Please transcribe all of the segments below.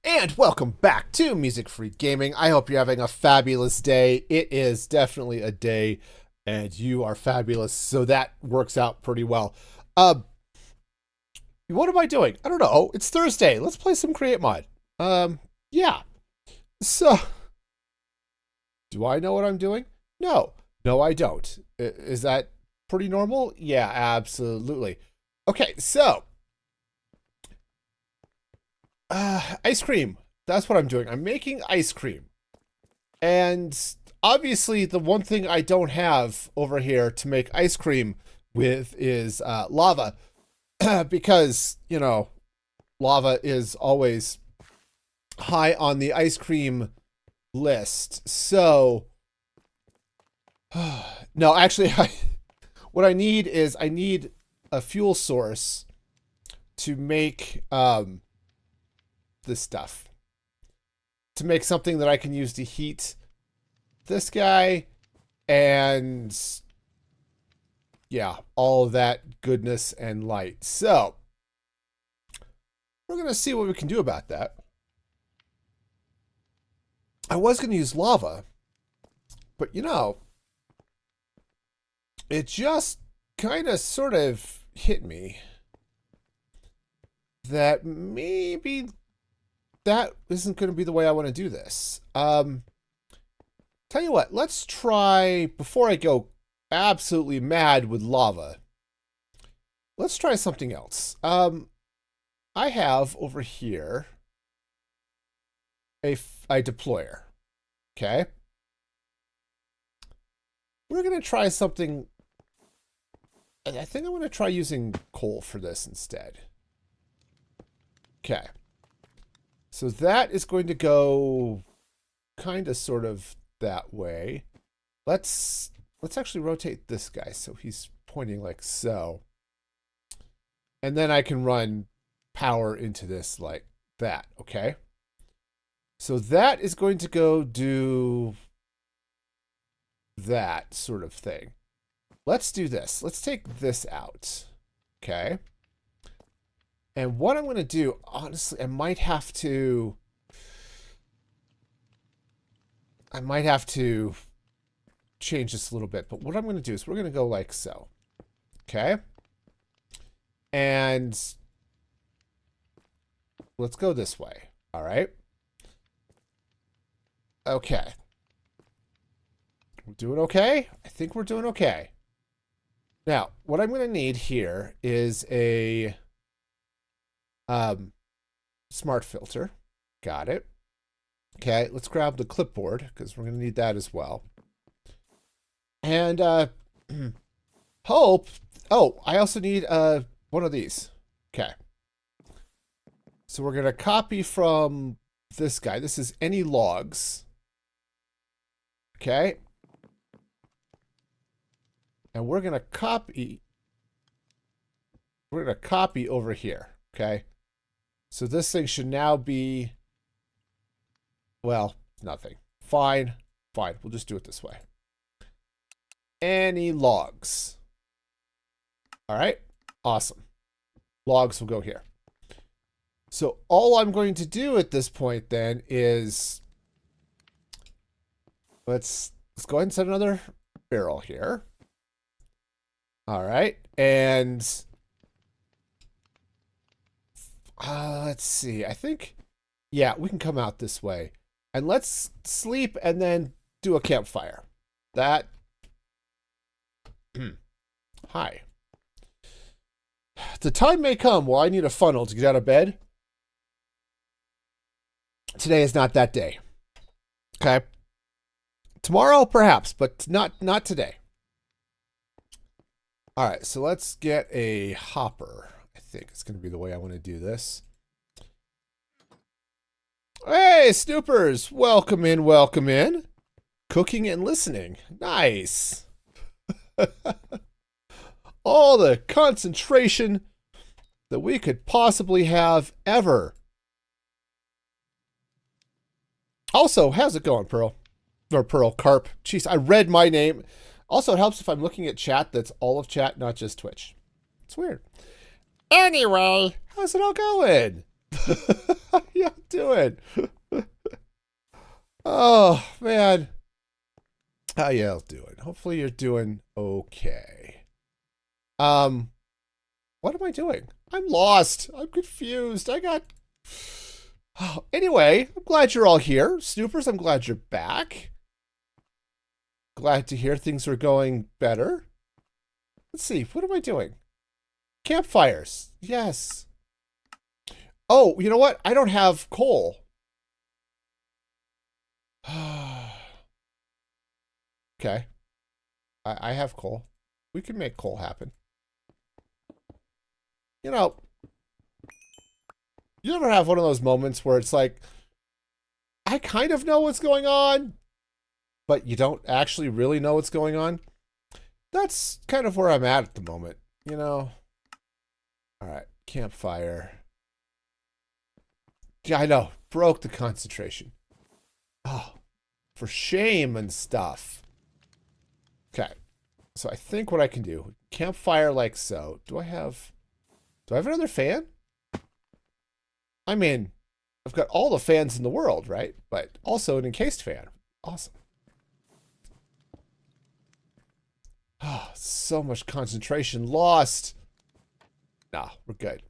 And welcome back to Music Free Gaming. I hope you're having a fabulous day. It is definitely a day, and you are fabulous, so that works out pretty well. What am I doing? I don't know. It's Thursday. Let's play some Create Mod. Yeah. So, do I know what I'm doing? No. No, I don't. Is that pretty normal? Yeah, absolutely. Okay, so ice cream. That's what I'm doing. I'm making ice cream. And obviously, the one thing I don't have over here to make ice cream with is lava. Because, you know, lava is always high on the ice cream list. So, no, actually, what I need is I need a fuel source to make this stuff, to make something that I can use to heat this guy and yeah, all of that goodness and light. So we're going to see what we can do about that. I was going to use lava, but you know, it just kind of sort of hit me that maybe that isn't going to be the way I want to do this. Tell you what, let's try, before I go absolutely mad with lava, let's try something else. I have over here a deployer. Okay. We're going to try something. I think I'm going to try using coal for this instead. Okay. So that is going to go kind of sort of that way. Let's actually rotate this guy so he's pointing like so. And then I can run power into this like that, okay? So that is going to go do that sort of thing. Let's do this. Let's take this out, okay? And what I'm going to do, honestly, I might have to change this a little bit. But what I'm going to do is we're going to go like so. Okay? And let's go this way. All right? Okay. We're doing okay? I think we're doing okay. Now, what I'm going to need here is a smart filter. Got it. Okay, let's grab the clipboard because we're going to need that as well. And hope. Oh, I also need one of these. Okay. So we're going to copy from this guy. This is any logs. Okay. And we're going to copy. We're going to copy over here. Okay. So this thing should now be, well, nothing. Fine. Fine. We'll just do it this way. Any logs. All right. Awesome. Logs will go here. So all I'm going to do at this point then is let's go ahead and set another barrel here. All right. And let's see. I think, yeah, we can come out this way. And let's sleep and then do a campfire. That. Hi. The time may come where I need a funnel to get out of bed. Today is not that day. Okay. Tomorrow, perhaps, but not today. All right, so let's get a hopper. I think it's going to be the way I want to do this. Hey, Snoopers! Welcome in, welcome in. Cooking and listening. Nice. All the concentration that we could possibly have ever. Also, how's it going, Pearl? Or Pearl Carp. Jeez, I read my name. Also, it helps if I'm looking at chat that's all of chat, not just Twitch. It's weird. Anyway, how's it all going? How you doing? Oh, man. How y'all doing? Hopefully you're doing okay. What am I doing? I'm lost. I'm confused. I got... Oh, anyway, I'm glad you're all here. Snoopers, I'm glad you're back. Glad to hear things are going better. Let's see. What am I doing? Campfires. Yes. Oh, you know what? I don't have coal. Okay. I have coal. We can make coal happen. You know, you ever have one of those moments where it's like, I kind of know what's going on, but you don't actually really know what's going on? That's kind of where I'm at the moment, you know? All right, campfire. Yeah, I know. Broke the concentration. Oh, for shame and stuff. Okay. So I think what I can do, campfire like so. Do I have another fan? I mean, I've got all the fans in the world, right? But also an encased fan. Awesome. Oh, so much concentration lost. Nah, we're good.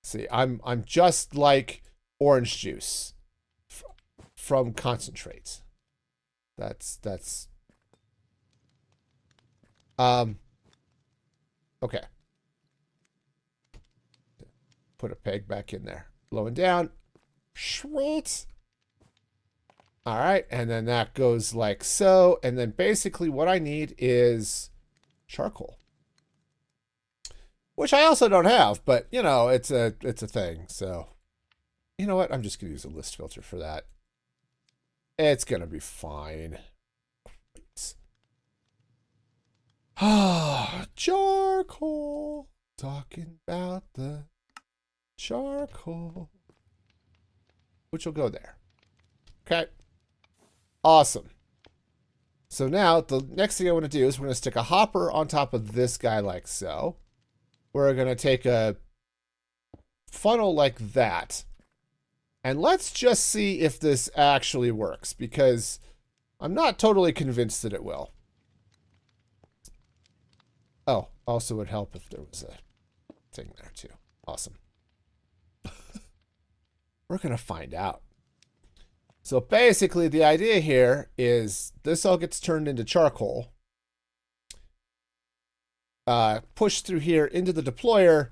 See, I'm just like orange juice from concentrate. That's okay. Put a peg back in there. Blowing down. Sweet. All right, and then that goes like so, and then basically what I need is charcoal. Which I also don't have, but you know, it's a thing. So, you know what? I'm just going to use a list filter for that. It's going to be fine. Ah, charcoal. Talking about the charcoal. Which will go there. Okay. Awesome. So now the next thing I want to do is we're going to stick a hopper on top of this guy like so. We're going to take a funnel like that. And let's just see if this actually works, because I'm not totally convinced that it will. Oh, also would help if there was a thing there too. Awesome. We're going to find out. So basically the idea here is this all gets turned into charcoal. Pushed through here into the deployer,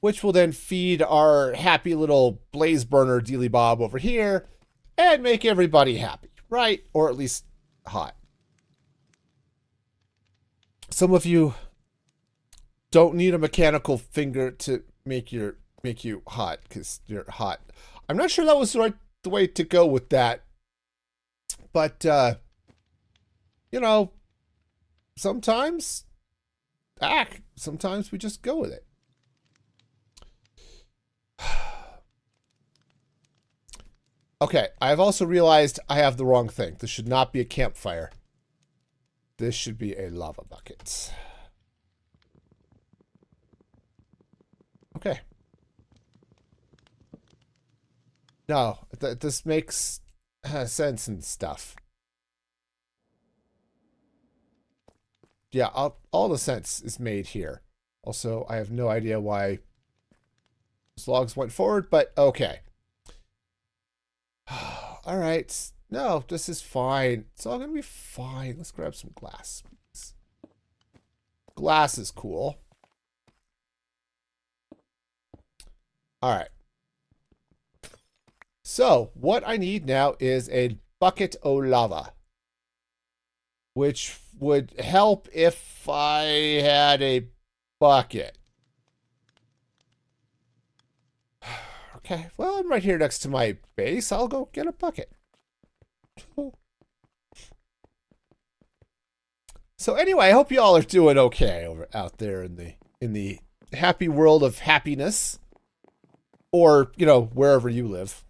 which will then feed our happy little blaze burner dealy bob over here and make everybody happy, right? Or at least hot. Some of you don't need a mechanical finger to make you hot because you're hot. I'm not sure that was the way to go with that, but you know, sometimes we just go with it. Okay, I've also realized I have the wrong thing. This should not be a campfire. This should be a lava bucket. Okay. No, this makes sense and stuff. Yeah, all the sense is made here. Also, I have no idea why those logs went forward, but okay. All right. No, this is fine. It's all going to be fine. Let's grab some glass. Glass is cool. All right. So, what I need now is a bucket o' lava, which would help if I had a bucket. Okay, well, I'm right here next to my base. I'll go get a bucket. So anyway, I hope you all are doing okay out there in the happy world of happiness, or you know, wherever you live.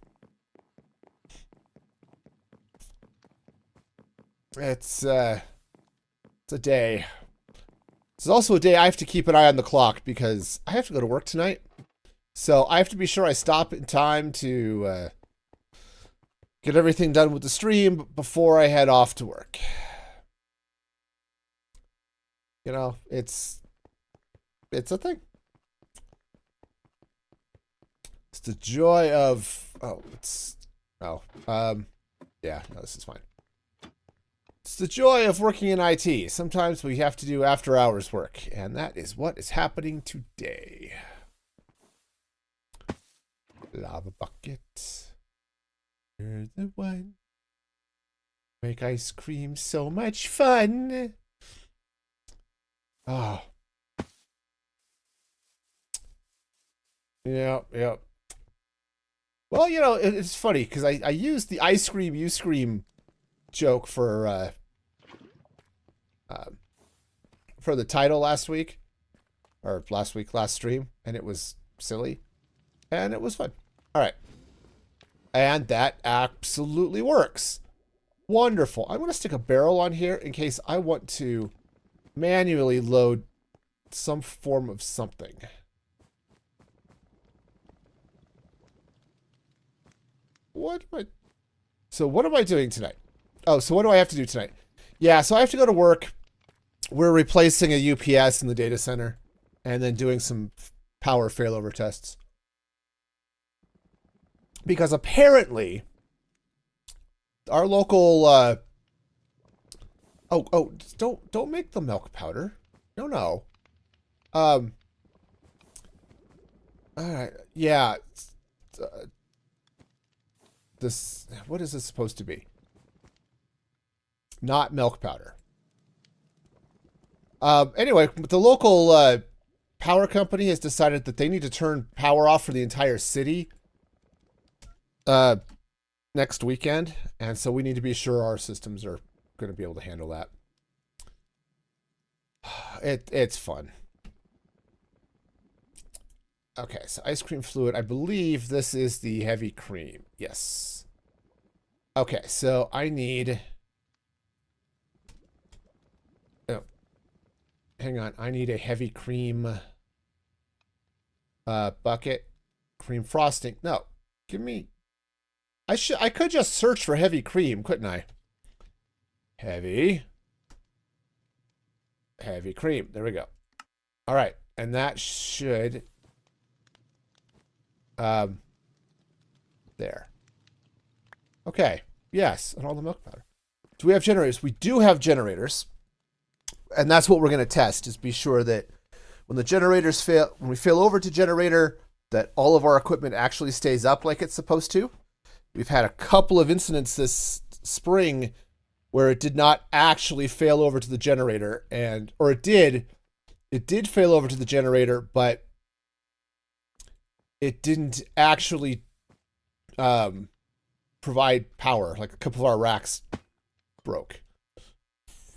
It's a day. It's also a day I have to keep an eye on the clock because I have to go to work tonight. So I have to be sure I stop in time to get everything done with the stream before I head off to work. You know, it's a thing. It's the joy of yeah, no, this is fine. It's the joy of working in IT. Sometimes we have to do after hours work, and that is what is happening today. Lava bucket. You're the one. Make ice cream so much fun. Oh. Yeah. Well, you know, it's funny because I used the ice cream, you scream joke for the title last week. Or last stream. And it was silly. And it was fun. All right. And that absolutely works. Wonderful. I'm going to stick a barrel on here in case I want to manually load some form of something. So what am I doing tonight? Oh, so what do I have to do tonight? Yeah, so I have to go to work. We're replacing a UPS in the data center and then doing some power failover tests. Because apparently our local don't make the milk powder. No. All right. Yeah. This, what is this supposed to be? Not milk powder. Anyway, the local power company has decided that they need to turn power off for the entire city next weekend, and so we need to be sure our systems are going to be able to handle that. It's fun. Okay, so ice cream fluid. I believe this is the heavy cream. Yes. Okay, so I need... Oh, hang on. I need a heavy cream bucket. Cream frosting. No, give me... I could just search for heavy cream, couldn't I? Heavy cream. There we go. All right, and that should... there. Okay. Yes, and all the milk powder. Do we have generators? We do have generators. And that's what we're going to test, is be sure that when the generators fail, when we fail over to generator, that all of our equipment actually stays up like it's supposed to. We've had a couple of incidents this spring where it did not actually fail over to the generator, or it did fail over to the generator, but it didn't actually provide power. Like a couple of our racks broke.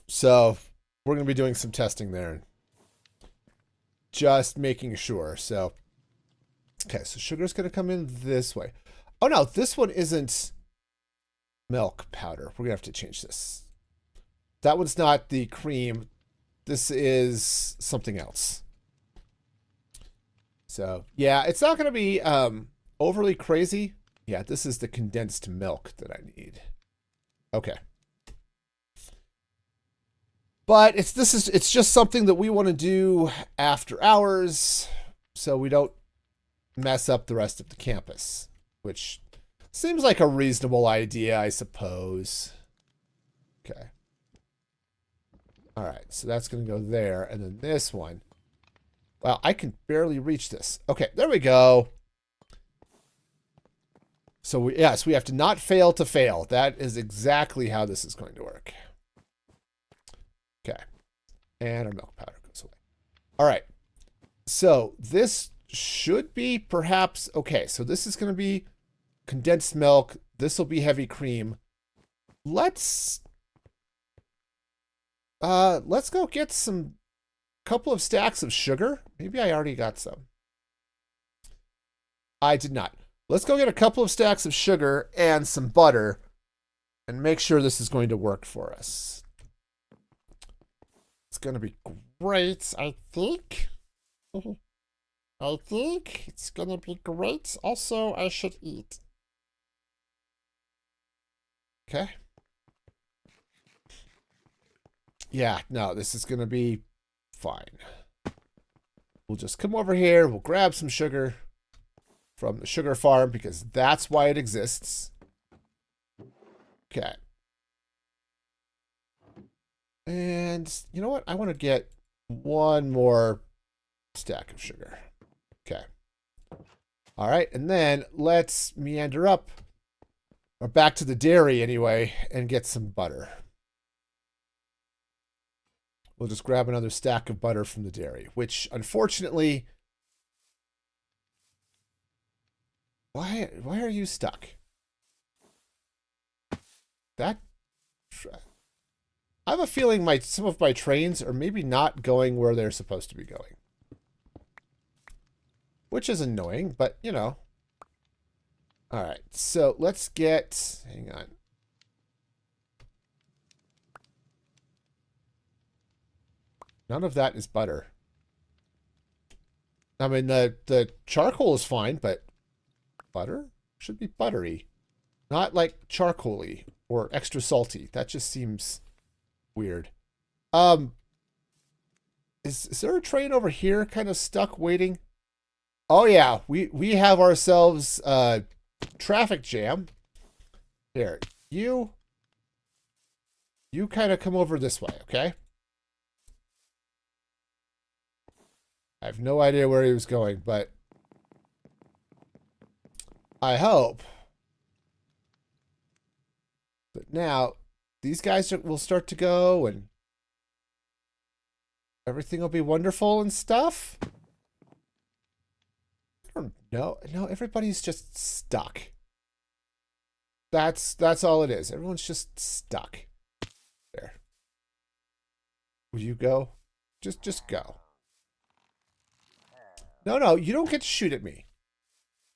So we're going to be doing some testing there. Just making sure. So, okay, so sugar's going to come in this way. Oh no, this one isn't milk powder. We're going to have to change this. That one's not the cream. This is something else. So, yeah, it's not going to be overly crazy. Yeah, this is the condensed milk that I need. Okay. But it's just something that we want to do after hours so we don't mess up the rest of the campus, which seems like a reasonable idea, I suppose. Okay. All right, so that's going to go there, and then this one. Wow, I can barely reach this. Okay, there we go. So we have to not fail to fail. That is exactly how this is going to work. Okay. And our milk powder goes away. All right. So this should be perhaps... Okay, so this is going to be condensed milk. This will be heavy cream. Let's go get some... couple of stacks of sugar. Maybe I already got some. I did not. Let's go get a couple of stacks of sugar and some butter and make sure this is going to work for us. It's going to be great, I think. I think it's gonna be great. Also, I should eat. Okay. Yeah, no, this is gonna be fine. We'll just come over here. We'll grab some sugar from the sugar farm because that's why it exists. Okay. And you know what? I want to get one more stack of sugar. Okay. All right. And then let's meander up, or back to the dairy anyway, and get some butter. We'll just grab another stack of butter from the dairy, which unfortunately... Why are you stuck? That... I have a feeling some of my trains are maybe not going where they're supposed to be going. Which is annoying, but, you know. Alright, so let's get... Hang on. None of that is butter. I mean, the charcoal is fine, but butter should be buttery. Not like charcoaly or extra salty. That just seems weird. Is there a train over here kind of stuck waiting? Oh yeah, we have ourselves traffic jam. Here, you kind of come over this way, okay? I have no idea where he was going, but I hope that now these guys will start to go and everything will be wonderful and stuff. I don't know. No, everybody's just stuck. That's all it is. Everyone's just stuck. There. Will you go? Just go. No, you don't get to shoot at me.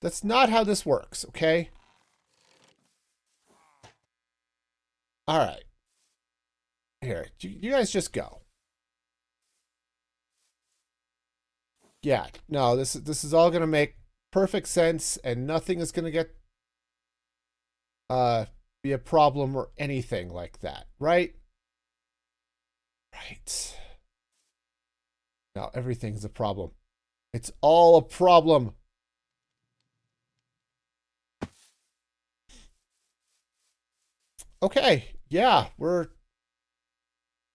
That's not how this works, okay? All right. Here, you guys just go. Yeah, no, this is all gonna make perfect sense, and nothing is gonna get be a problem or anything like that, right? Right. Now everything's a problem. It's all a problem. Okay, yeah, we're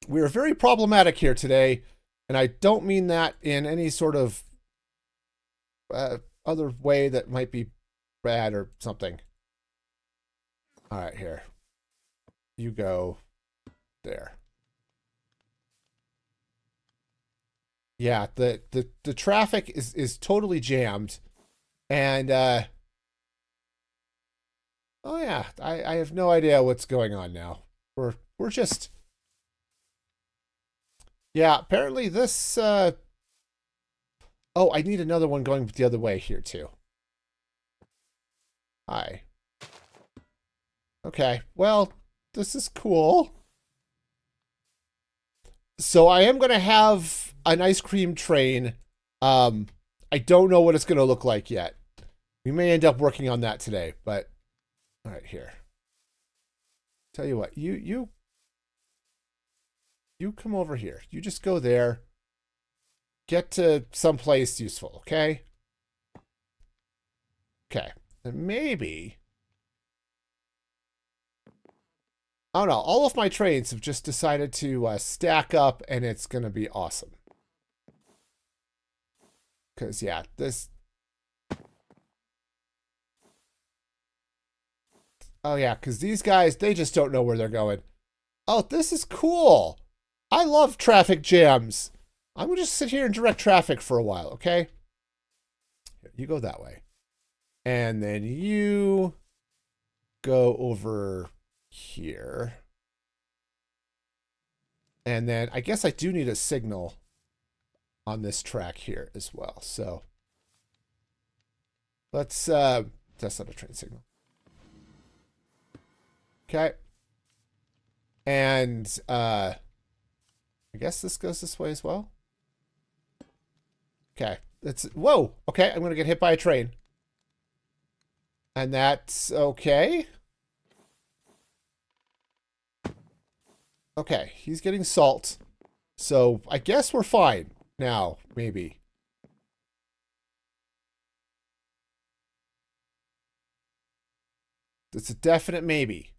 very problematic here today, and I don't mean that in any sort of other way that might be bad or something. All right, here. You go there. Yeah, the traffic is totally jammed, and oh yeah, I have no idea what's going on now. We're just, yeah. Apparently this oh, I need another one going the other way here too. Hi. Okay, well, this is cool. So I am gonna have an ice cream train. I don't know what it's gonna look like yet. We may end up working on that today, but all right, here. Tell you what, you come over here. You just go there. Get to someplace useful, okay? Okay. And maybe... I don't know. All of my trains have just decided to stack up, and it's going to be awesome. Because, yeah, this... Oh, yeah, because these guys, they just don't know where they're going. Oh, this is cool. I love traffic jams. I'm going to just sit here and direct traffic for a while, okay? You go that way. And then you go over here. And then I guess I do need a signal on this track here as well. So let's that's not a train signal. Okay. And I guess this goes this way as well. Okay. Whoa. Okay, I'm gonna get hit by a train. And that's okay. Okay, he's getting salt. So I guess we're fine now, maybe. It's a definite maybe.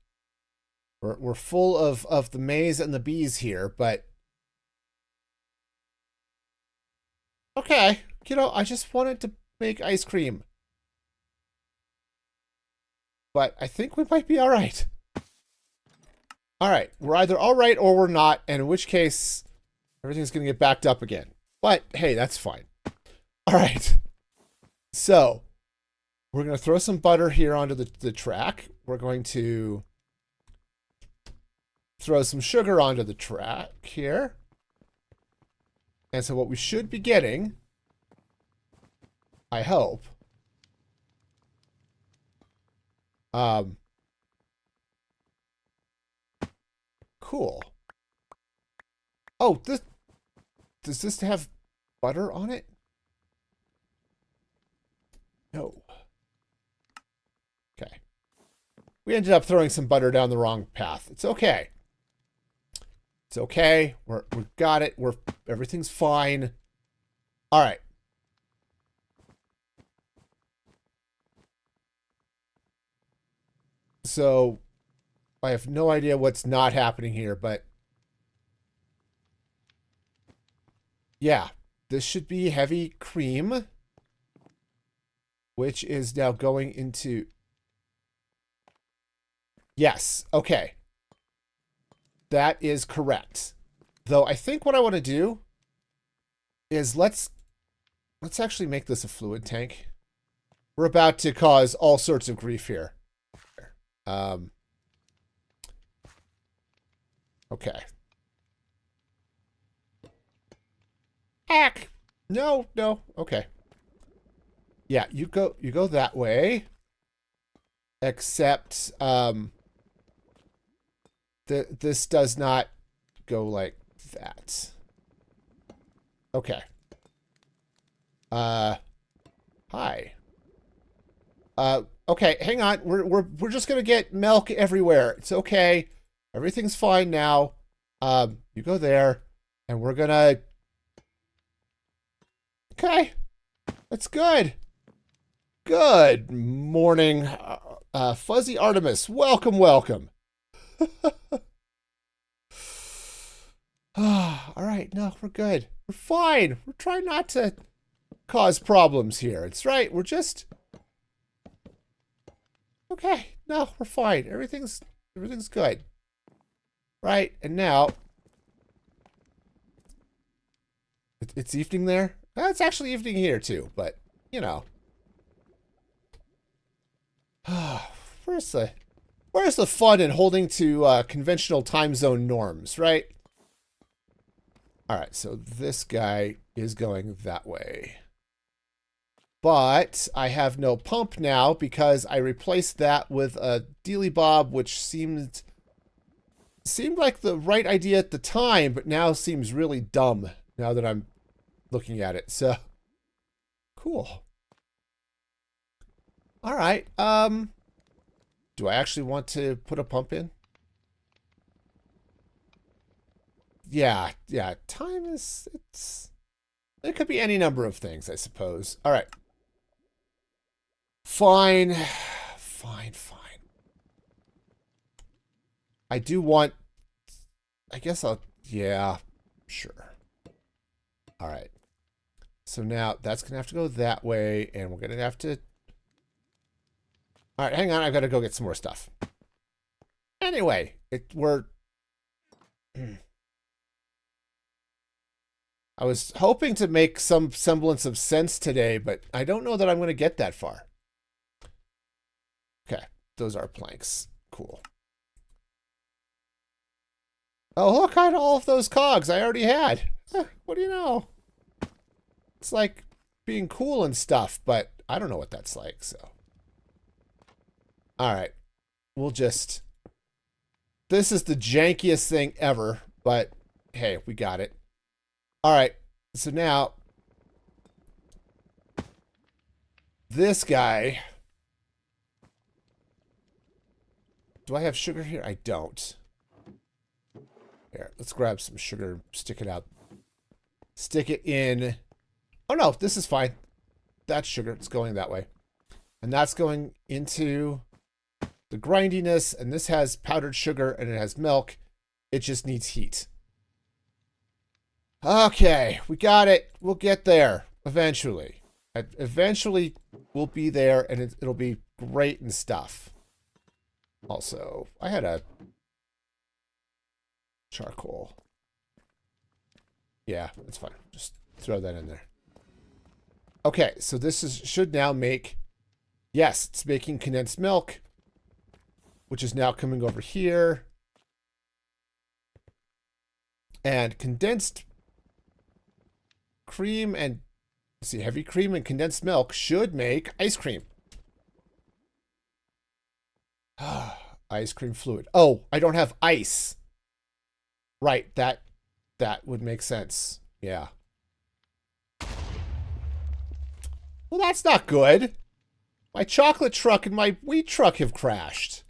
We're full of the maize and the bees here, but okay. You know, I just wanted to make ice cream. But I think we might be all right. All right, we're either all right or we're not, and in which case everything's going to get backed up again. But hey, that's fine. All right. So we're going to throw some butter here onto the track. We're going to throw some sugar onto the track here. And so what we should be getting, I hope, cool. Oh, does this have butter on it? No. Okay. We ended up throwing some butter down the wrong path. It's okay. It's okay. We got it. Everything's fine. All right. So I have no idea what's not happening here, but yeah, this should be heavy cream, which is now going into... Yes, okay. That is correct. Though I think what I want to do is let's actually make this a fluid tank. We're about to cause all sorts of grief here. Okay. Heck. No. Okay. Yeah, you go that way. Except this does not go like that. Okay. Hi. Okay, hang on. We're just gonna get milk everywhere. It's okay. Everything's fine now. You go there, and we're gonna... Okay. That's good. Good morning, Fuzzy Artemis. Welcome. All right, no, we're good. We're fine. We're trying not to cause problems here. It's right. We're just... Okay, no, we're fine. Everything's good. Right, and now... It's evening there? It's actually evening here, too, but, you know. Where's the fun in holding to conventional time zone norms, right? All right, so this guy is going that way. But I have no pump now because I replaced that with a dealy bob, which seemed like the right idea at the time, but now seems really dumb now that I'm looking at it. So cool. All right. Do I actually want to put a pump in? Yeah. Time is, it could be any number of things, I suppose. All right. Fine. I do want, I guess yeah, sure. All right. So now that's going to have to go that way, and we're going to have to... All right, hang on. I've got to go get some more stuff. Anyway, I was hoping to make some semblance of sense today, but I don't know that I'm going to get that far. Okay, those are planks. Cool. Oh, look at all of those cogs I already had. What do you know? It's like being cool and stuff, but I don't know what that's like, so. All right. We'll just... This is the jankiest thing ever, but hey, we got it. All right. So now... this guy. Do I have sugar here? I don't. Here, let's grab some sugar, stick it out. Stick it in. Oh no, this is fine. That's sugar. It's going that way. And that's going into the grindiness. And this has powdered sugar and it has milk. It just needs heat. Okay, we got it. We'll get there eventually. Eventually, we'll be there and it'll be great and stuff. Also, I had a charcoal. Yeah, that's fine. Just throw that in there. Okay, so this should now make... Yes, it's making condensed milk, which is now coming over here. And condensed cream and... Let's see, heavy cream and condensed milk should make ice cream. Ice cream fluid. Oh, I don't have ice. Right, that would make sense. Yeah. Well, that's not good. My chocolate truck and my wheat truck have crashed.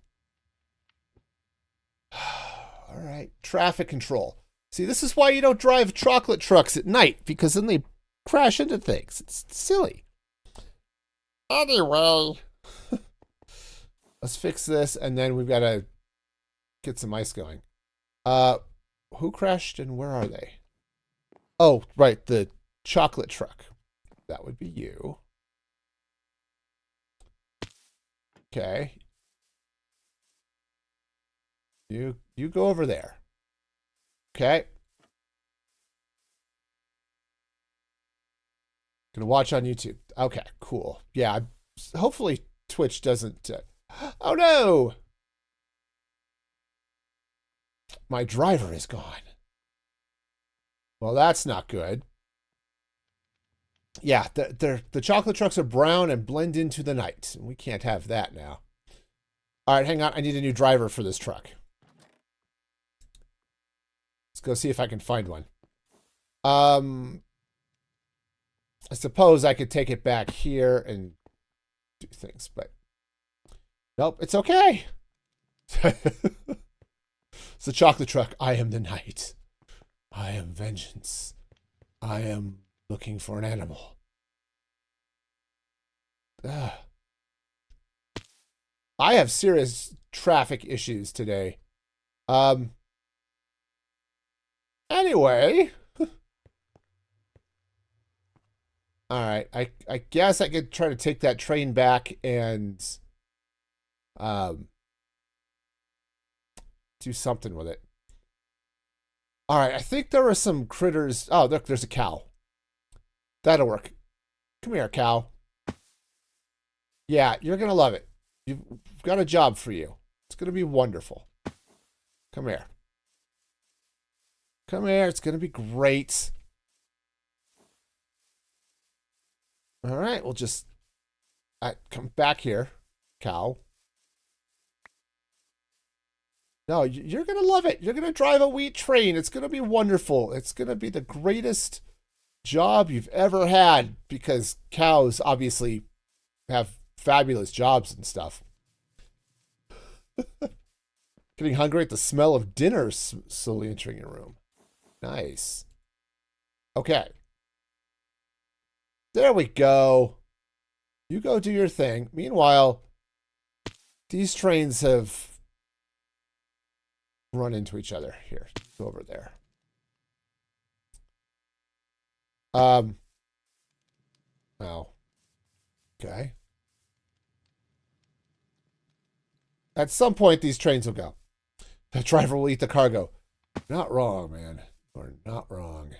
All right, traffic control. See, this is why you don't drive chocolate trucks at night, because then they crash into things. It's silly. Anyway, let's fix this, and then we've got to get some ice going. Who crashed and where are they? Oh, right, the chocolate truck. That would be you. Okay. You go over there. Okay. Gonna watch on YouTube. Okay, cool. Yeah, hopefully Twitch doesn't... Oh no! My driver is gone. Well, that's not good. Yeah, the chocolate trucks are brown and blend into the night. We can't have that now. All right, hang on. I need a new driver for this truck. Let's go see if I can find one. I suppose I could take it back here and do things, but nope, it's okay. It's the chocolate truck. I am the night. I am vengeance. I am looking for an animal. Ugh. I have serious traffic issues today. Anyway. All right. I guess I could try to take that train back and do something with it. All right. I think there are some critters. Oh, look, there's a cow. That'll work. Come here, cow. Yeah, you're going to love it. You've got a job for you. It's going to be wonderful. Come here. Come here. It's going to be great. All right. We'll just come back here, cow. No, you're going to love it. You're going to drive a wheat train. It's going to be wonderful. It's going to be the greatest job you've ever had, because cows obviously have fabulous jobs and stuff. Getting hungry at the smell of dinner slowly entering your room. Nice. Okay. There we go. You go do your thing. Meanwhile, these trains have run into each other. Here, go over there. Oh. Okay. At some point, these trains will go. The driver will eat the cargo. Not wrong, man. You're not wrong.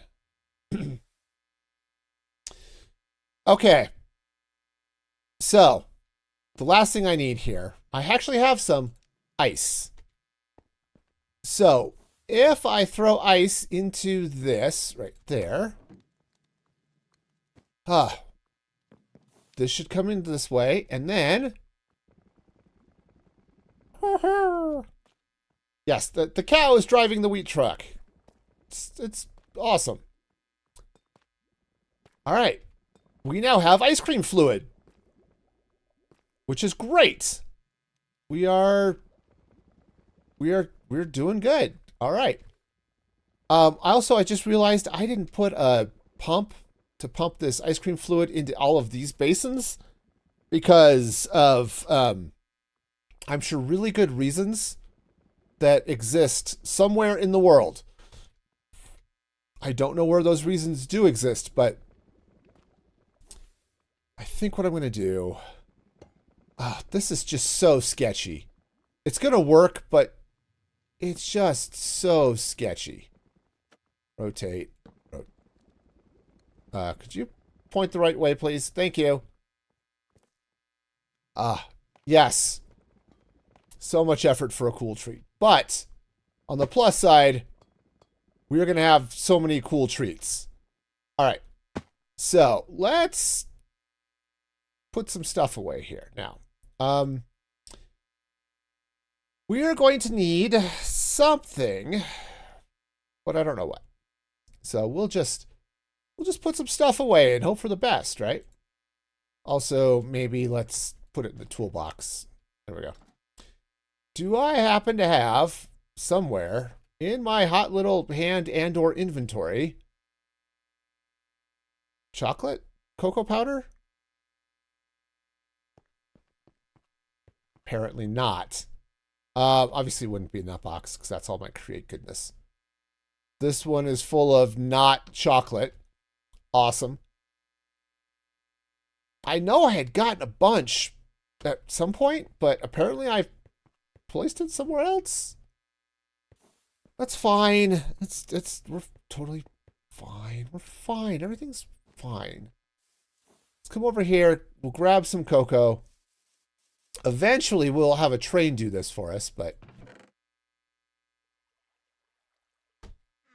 Okay. So, the last thing I need here, I actually have some ice. So, if I throw ice into this right there, this should come in this way, and then, yes, the cow is driving the wheat truck. It's awesome. All right, we now have ice cream fluid. which is great. We're doing good. All right. I just realized I didn't put a pump to pump this ice cream fluid into all of these basins because of, I'm sure, really good reasons that exist somewhere in the world. I don't know where those reasons do exist, but I think what I'm going to do, this is just so sketchy. It's going to work, but it's just so sketchy. Rotate. Could you point the right way, please? Thank you. Yes. So much effort for a cool treat. But on the plus side, we're going to have so many cool treats. All right. So let's put some stuff away here now. We are going to need something, but I don't know what. So we'll just put some stuff away and hope for the best, right? Also, maybe let's put it in the toolbox. There we go. Do I happen to have somewhere in my hot little hand and or inventory chocolate? Cocoa powder? Apparently not. Obviously wouldn't be in that box because that's all my create goodness. This one is full of not chocolate. Awesome. I know I had gotten a bunch at some point, but apparently I placed it somewhere else. That's fine. We're totally fine. We're fine. Everything's fine. Let's come over here. We'll grab some cocoa. Eventually, we'll have a train do this for us, but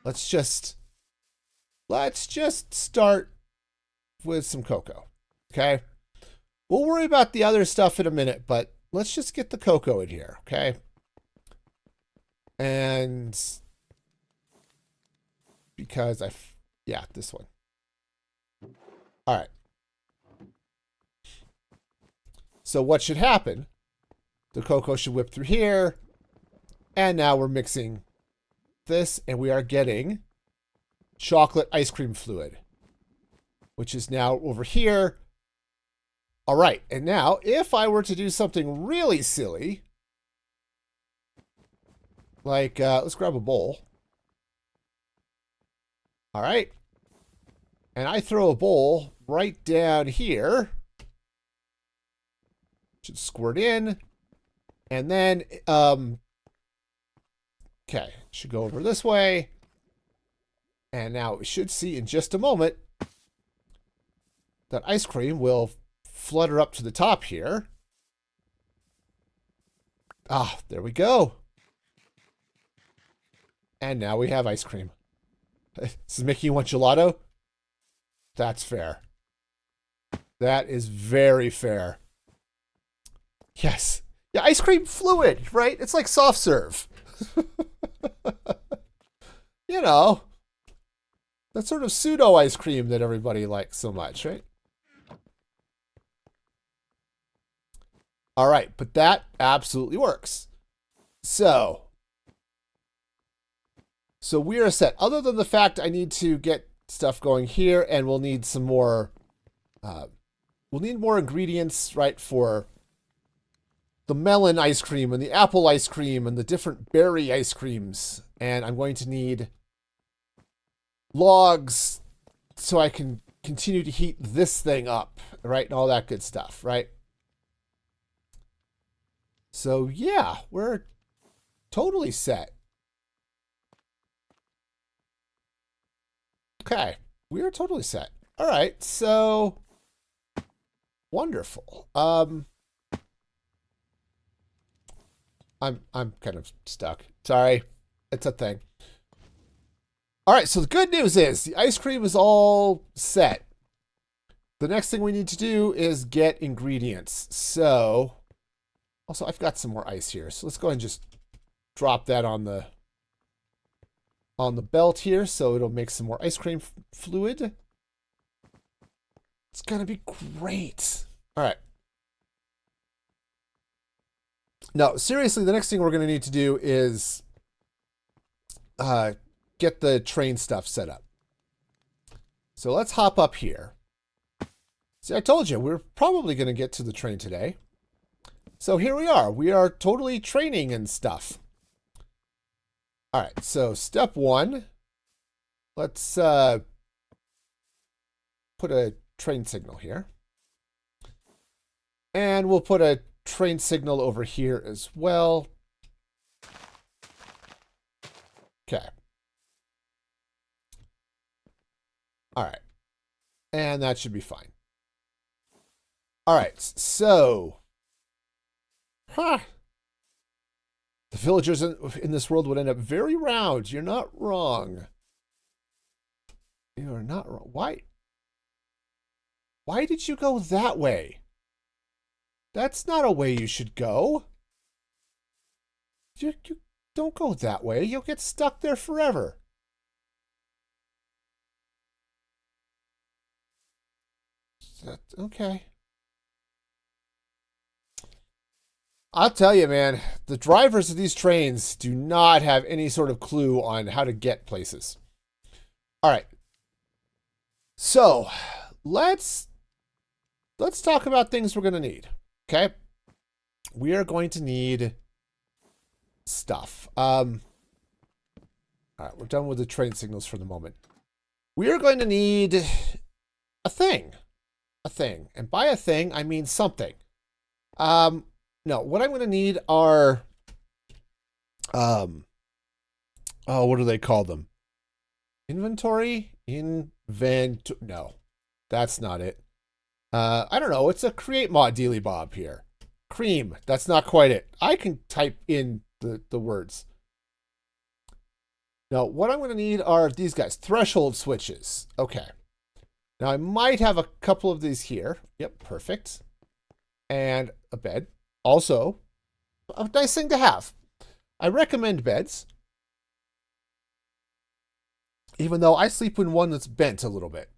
let's just start with some cocoa, okay? We'll worry about the other stuff in a minute, but let's just get the cocoa in here, okay? And because yeah, this one. All right. So what should happen? The cocoa should whip through here. And now we're mixing this, and we are getting chocolate ice cream fluid, which is now over here. All right, and now if I were to do something really silly, like let's grab a bowl. All right, and I throw a bowl right down here. Should squirt in, and then okay, should go over this way. And now we should see in just a moment that ice cream will flutter up to the top here. Ah, there we go. And now we have ice cream. This is making you want gelato? That's fair. That is very fair. Yes. Yeah, ice cream fluid, right? It's like soft serve. You know, that sort of pseudo ice cream that everybody likes so much, right? All right, but that absolutely works. So we are set. Other than the fact I need to get stuff going here, and we'll need some more, we'll need more ingredients, right, for the melon ice cream and the apple ice cream and the different berry ice creams. And I'm going to need logs so I can continue to heat this thing up, right? And all that good stuff, right? So yeah, we're totally set. Okay, we are totally set. All right, so wonderful. I'm kind of stuck. Sorry. It's a thing. All right, so the good news is the ice cream is all set. The next thing we need to do is get ingredients. So, also I've got some more ice here. So let's go ahead and just drop that on the belt here so it'll make some more ice cream fluid. It's going to be great. All right. No, seriously, the next thing we're going to need to do is get the train stuff set up. So let's hop up here. See, I told you, we're probably going to get to the train today. So here we are. We are totally training and stuff. All right, so step one. Let's put a train signal here. And we'll put a train signal over here as well. Okay. All right. And that should be fine. All right, so... The villagers in this world would end up very round. You're not wrong. You're not wrong. Why? Why did you go that way? That's not a way you should go. You don't go that way. You'll get stuck there forever. Okay. I'll tell you, man, the drivers of these trains do not have any sort of clue on how to get places. All right. So, let's talk about things we're going to need. Okay? We are going to need stuff. All right, we're done with the train signals for the moment. We are going to need a thing. A thing. And by a thing, I mean something. No, what I'm going to need are, oh, what do they call them? Inventory? No, that's not it. I don't know. It's a create mod dealy bob here. Cream. That's not quite it. I can type in the words. Now, what I'm going to need are these guys. Threshold switches. Okay. Now, I might have a couple of these here. Yep, perfect. And a bed. Also, a nice thing to have. I recommend beds. Even though I sleep in one that's bent a little bit.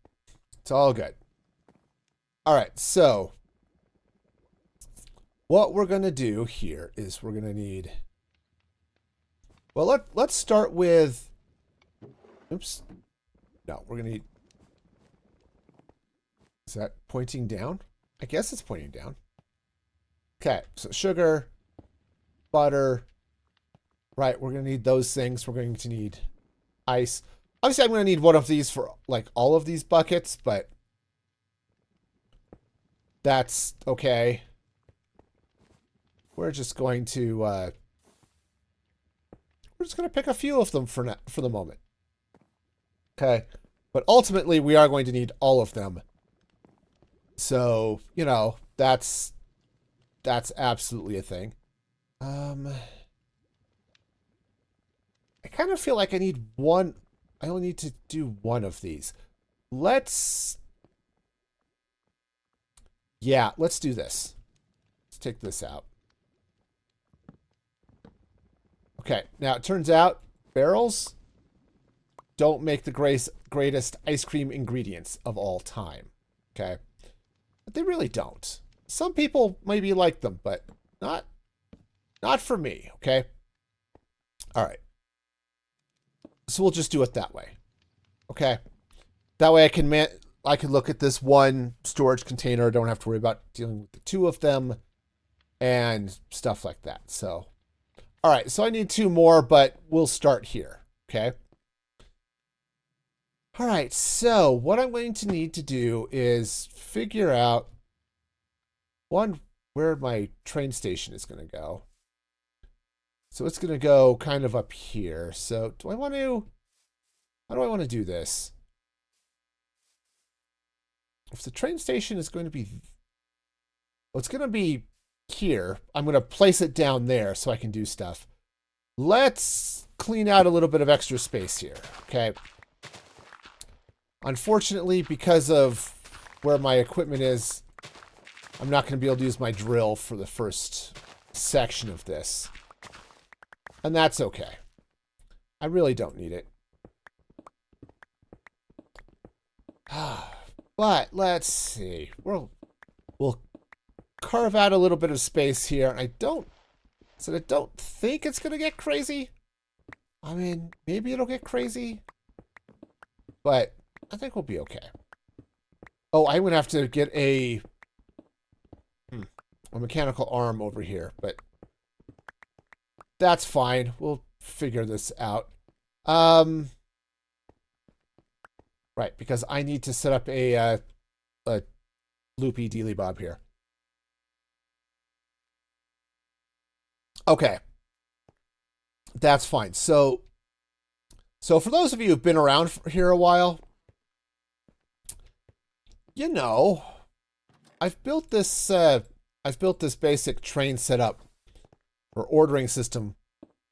It's all good. All right, so what we're going to do here is we're going to need... Well, let's start with... Oops. No, we're going to need... Is that pointing down? I guess it's pointing down. Okay, so sugar, butter. Right, we're going to need those things. We're going to need ice. Obviously, I'm going to need one of these for, like, all of these buckets, but that's okay. We're just going to, we're just going to pick a few of them for the moment. Okay, but ultimately, we are going to need all of them. So, you know, that's absolutely a thing. I kind of feel like I need one. I only need to do one of these. Yeah, let's do this. Let's take this out. Okay, now it turns out barrels don't make the greatest ice cream ingredients of all time. Okay, but they really don't. Some people maybe like them, but not for me, okay? All right. So we'll just do it that way. Okay? That way I can look at this one storage container. I don't have to worry about dealing with the two of them and stuff like that. So, all right. So I need two more, but we'll start here, okay? All right. So what I'm going to need to do is figure out where my train station is going to go. So it's going to go kind of up here. So how do I want to do this? If the train station is going to be, well, it's going to be here. I'm going to place it down there so I can do stuff. Let's clean out a little bit of extra space here. Okay. Unfortunately, because of where my equipment is, I'm not going to be able to use my drill for the first section of this. And that's okay. I really don't need it. But let's see. We'll carve out a little bit of space here. I don't So I don't think it's going to get crazy. I mean, maybe it'll get crazy. But I think we'll be okay. Oh, I'm going to have to get a mechanical arm over here. But that's fine. We'll figure this out. Right, because I need to set up a loopy dealy bob here. Okay. That's fine. So for those of you who've been around here a while, you know, I've built this basic train setup or ordering system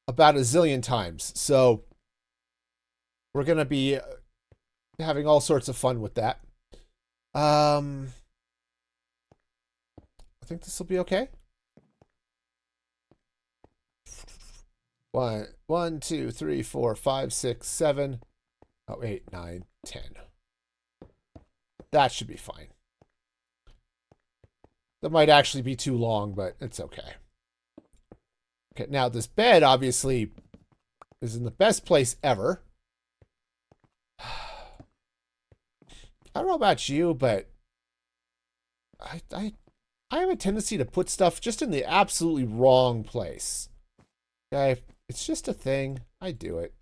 about a zillion times. So we're going to be having all sorts of fun with that. I think this will be okay. 1, 2, 3, 4, 5, 6, 7, 8, 9, 10. That should be fine. That might actually be too long, but it's okay. Okay, now this bed obviously is in the best place ever. I don't know about you, but I have a tendency to put stuff just in the absolutely wrong place. Okay, it's just a thing. I do it.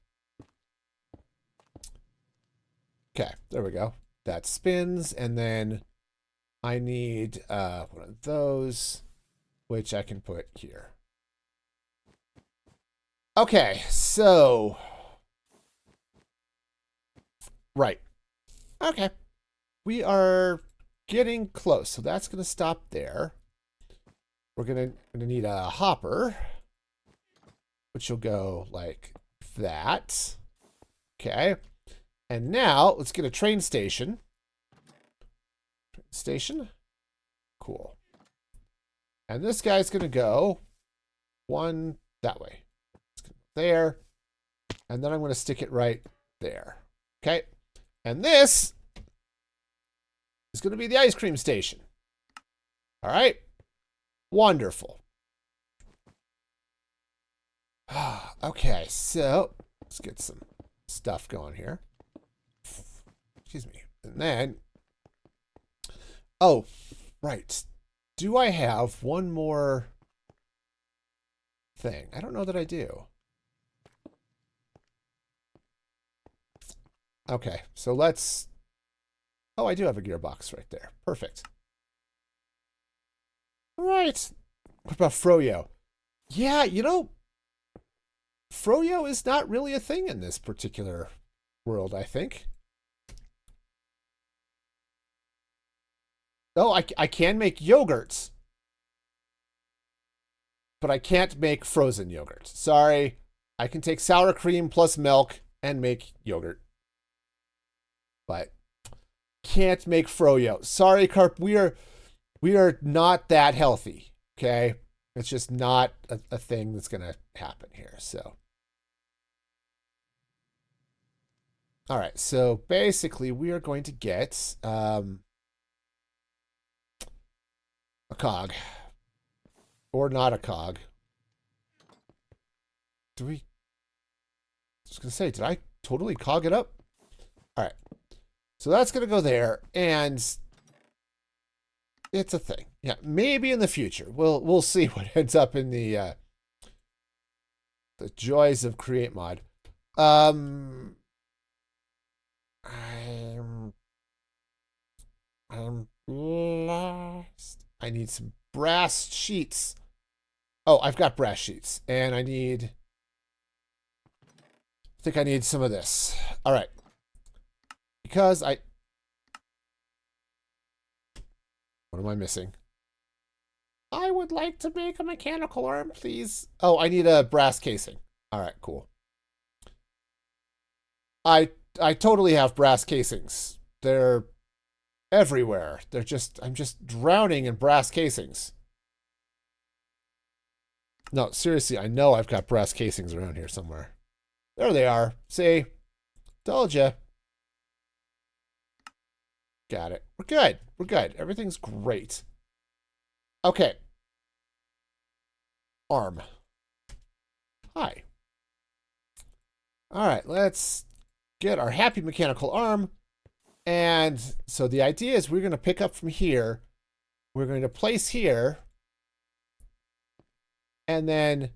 Okay, there we go. That spins, and then I need one of those, which I can put here. Okay, so right. Okay. We are getting close, so that's going to stop there. We're going to need a hopper, which will go like that. Okay. And now let's get a train station. Station. Cool. And this guy's going to go one that way. It's going to go there. And then I'm going to stick it right there. Okay. And this is going to be the ice cream station. All right. Wonderful. Okay, so let's get some stuff going here. Excuse me. And then, oh, right. Do I have one more thing? I don't know that I do. Okay, so let's... Oh, I do have a gearbox right there. Perfect. All right. What about Froyo? Yeah, you know, Froyo is not really a thing in this particular world, I think. Oh, I can make yogurts. But I can't make frozen yogurt. Sorry. I can take sour cream plus milk and make yogurt. But can't make Froyo. Sorry, Carp. We are not that healthy. Okay? It's just not a thing that's going to happen here. So, all right. So basically, we are going to get a cog, or not a cog. Do we? I was going to say, did I totally cog it up? All right. So that's going to go there, and it's a thing. Yeah, maybe in the future. We'll see what ends up in the joys of Create Mod. I'm lost. I need some brass sheets. Oh, I've got brass sheets, and I think I need some of this. All right. Because what am I missing? I would like to make a mechanical arm, please. Oh, I need a brass casing. All right, cool. I totally have brass casings. They're everywhere. I'm just drowning in brass casings. No, seriously, I know I've got brass casings around here somewhere. There they are. See? Told ya. Got it. We're good. We're good. Everything's great. Okay. Arm. All right, let's get our happy mechanical arm. And so the idea is we're going to pick up from here. We're going to place here. And then,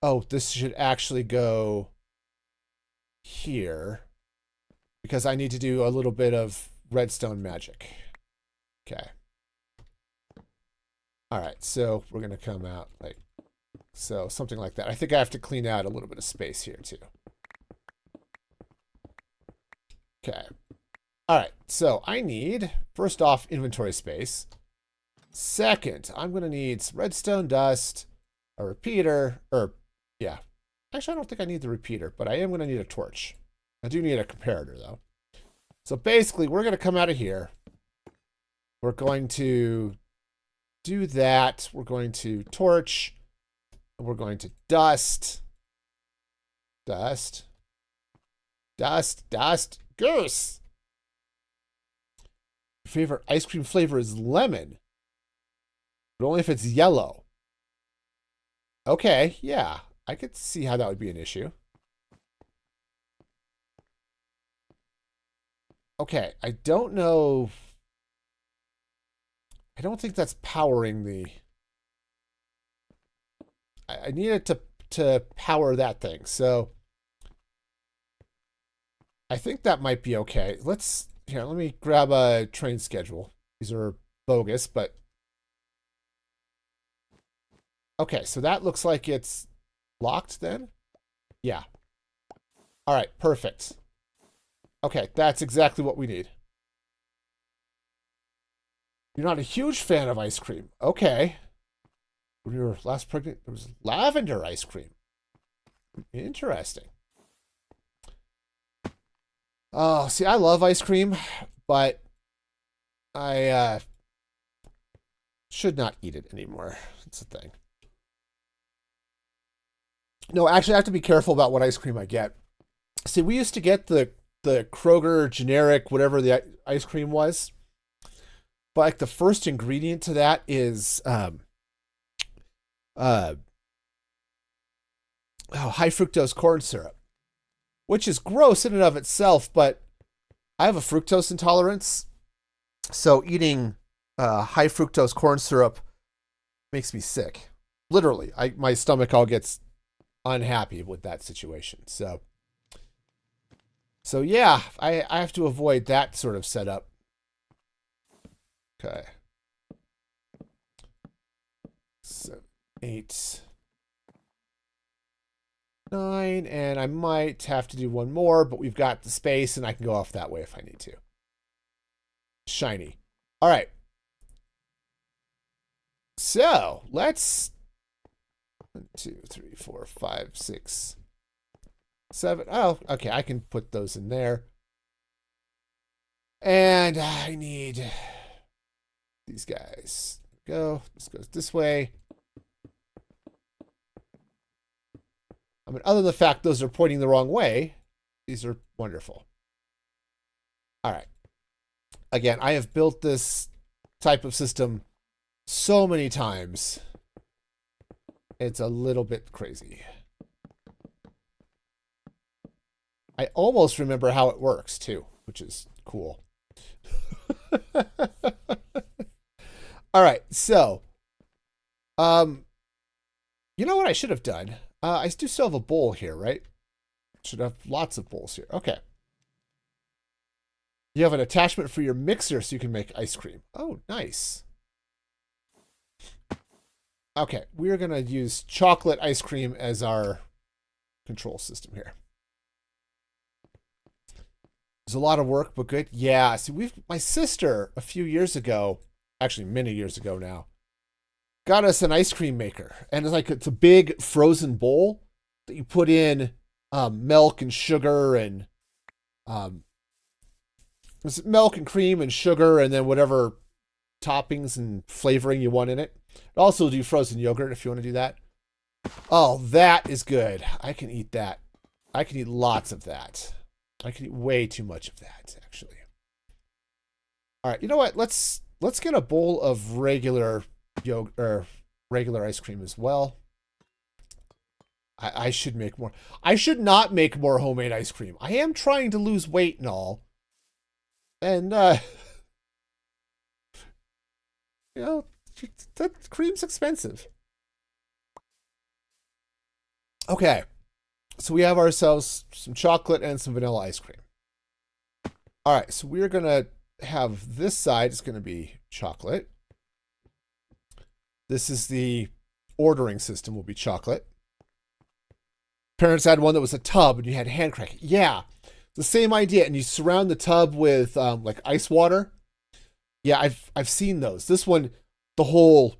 oh, this should actually go here because I need to do a little bit of redstone magic. Okay. All right, so we're going to come out like so, something like that. I think I have to clean out a little bit of space here too. Okay. All right, so I need, first off, inventory space. Second, I'm going to need some redstone dust, a repeater, or, yeah. Actually, I don't think I need the repeater, but I am going to need a torch. I do need a comparator, though. So basically, we're going to come out of here. We're going to do that. We're going to torch. We're going to dust. Dust. Dust. Dust. Goose! Your favorite ice cream flavor is lemon. But only if it's yellow. Okay, yeah. I could see how that would be an issue. Okay, I don't know. I don't think that's powering the... I need it to power that thing, so... I think that might be okay. Let me grab a train schedule. These are bogus, but... Okay, so that looks like it's locked then? Yeah. All right, perfect. Okay, that's exactly what we need. You're not a huge fan of ice cream. Okay. When you were last pregnant, there was lavender ice cream. Interesting. Oh, see, I love ice cream, but I should not eat it anymore. That's the thing. No, actually, I have to be careful about what ice cream I get. See, we used to get the Kroger generic, whatever the ice cream was. But like the first ingredient to that is high fructose corn syrup, which is gross in and of itself, but I have a fructose intolerance. So eating high fructose corn syrup makes me sick. Literally, my stomach all gets unhappy with that situation. So yeah, I have to avoid that sort of setup. Okay. 7, 8, 9, and I might have to do one more, but we've got the space and I can go off that way if I need to. Shiny. All right. So let's 1, 2, 3, 4, 5, 6, 7. Oh, okay. I can put those in there. And I need these guys. Go. This goes this way. I mean, other than the fact those are pointing the wrong way, these are wonderful. All right. Again, I have built this type of system so many times. It's a little bit crazy. I almost remember how it works, too, which is cool. All right, so, you know what I should have done? I do still have a bowl here, right? Should have lots of bowls here. Okay. You have an attachment for your mixer so you can make ice cream. Oh, nice. Okay, we're going to use chocolate ice cream as our control system here. There's a lot of work, but good. Yeah, see, my sister a few years ago, actually many years ago now, got us an ice cream maker. And it's a big frozen bowl that you put in milk and sugar and milk and cream and sugar and then whatever toppings and flavoring you want in it. Also do frozen yogurt if you want to do that. Oh, that is good. I can eat that. I can eat lots of that. I can eat way too much of that, actually. All right, you know what? Let's get a bowl of regular yogurt or regular ice cream as well. I should make more. I should not make more homemade ice cream. I am trying to lose weight and all. And, you know, that cream's expensive. Okay. So we have ourselves some chocolate and some vanilla ice cream. All right. So we're going to have this side is going to be chocolate. This is the ordering system will be chocolate. Parents had one that was a tub and you had hand crank. Yeah. The same idea. And you surround the tub with like ice water. Yeah, I've seen those. This one, the whole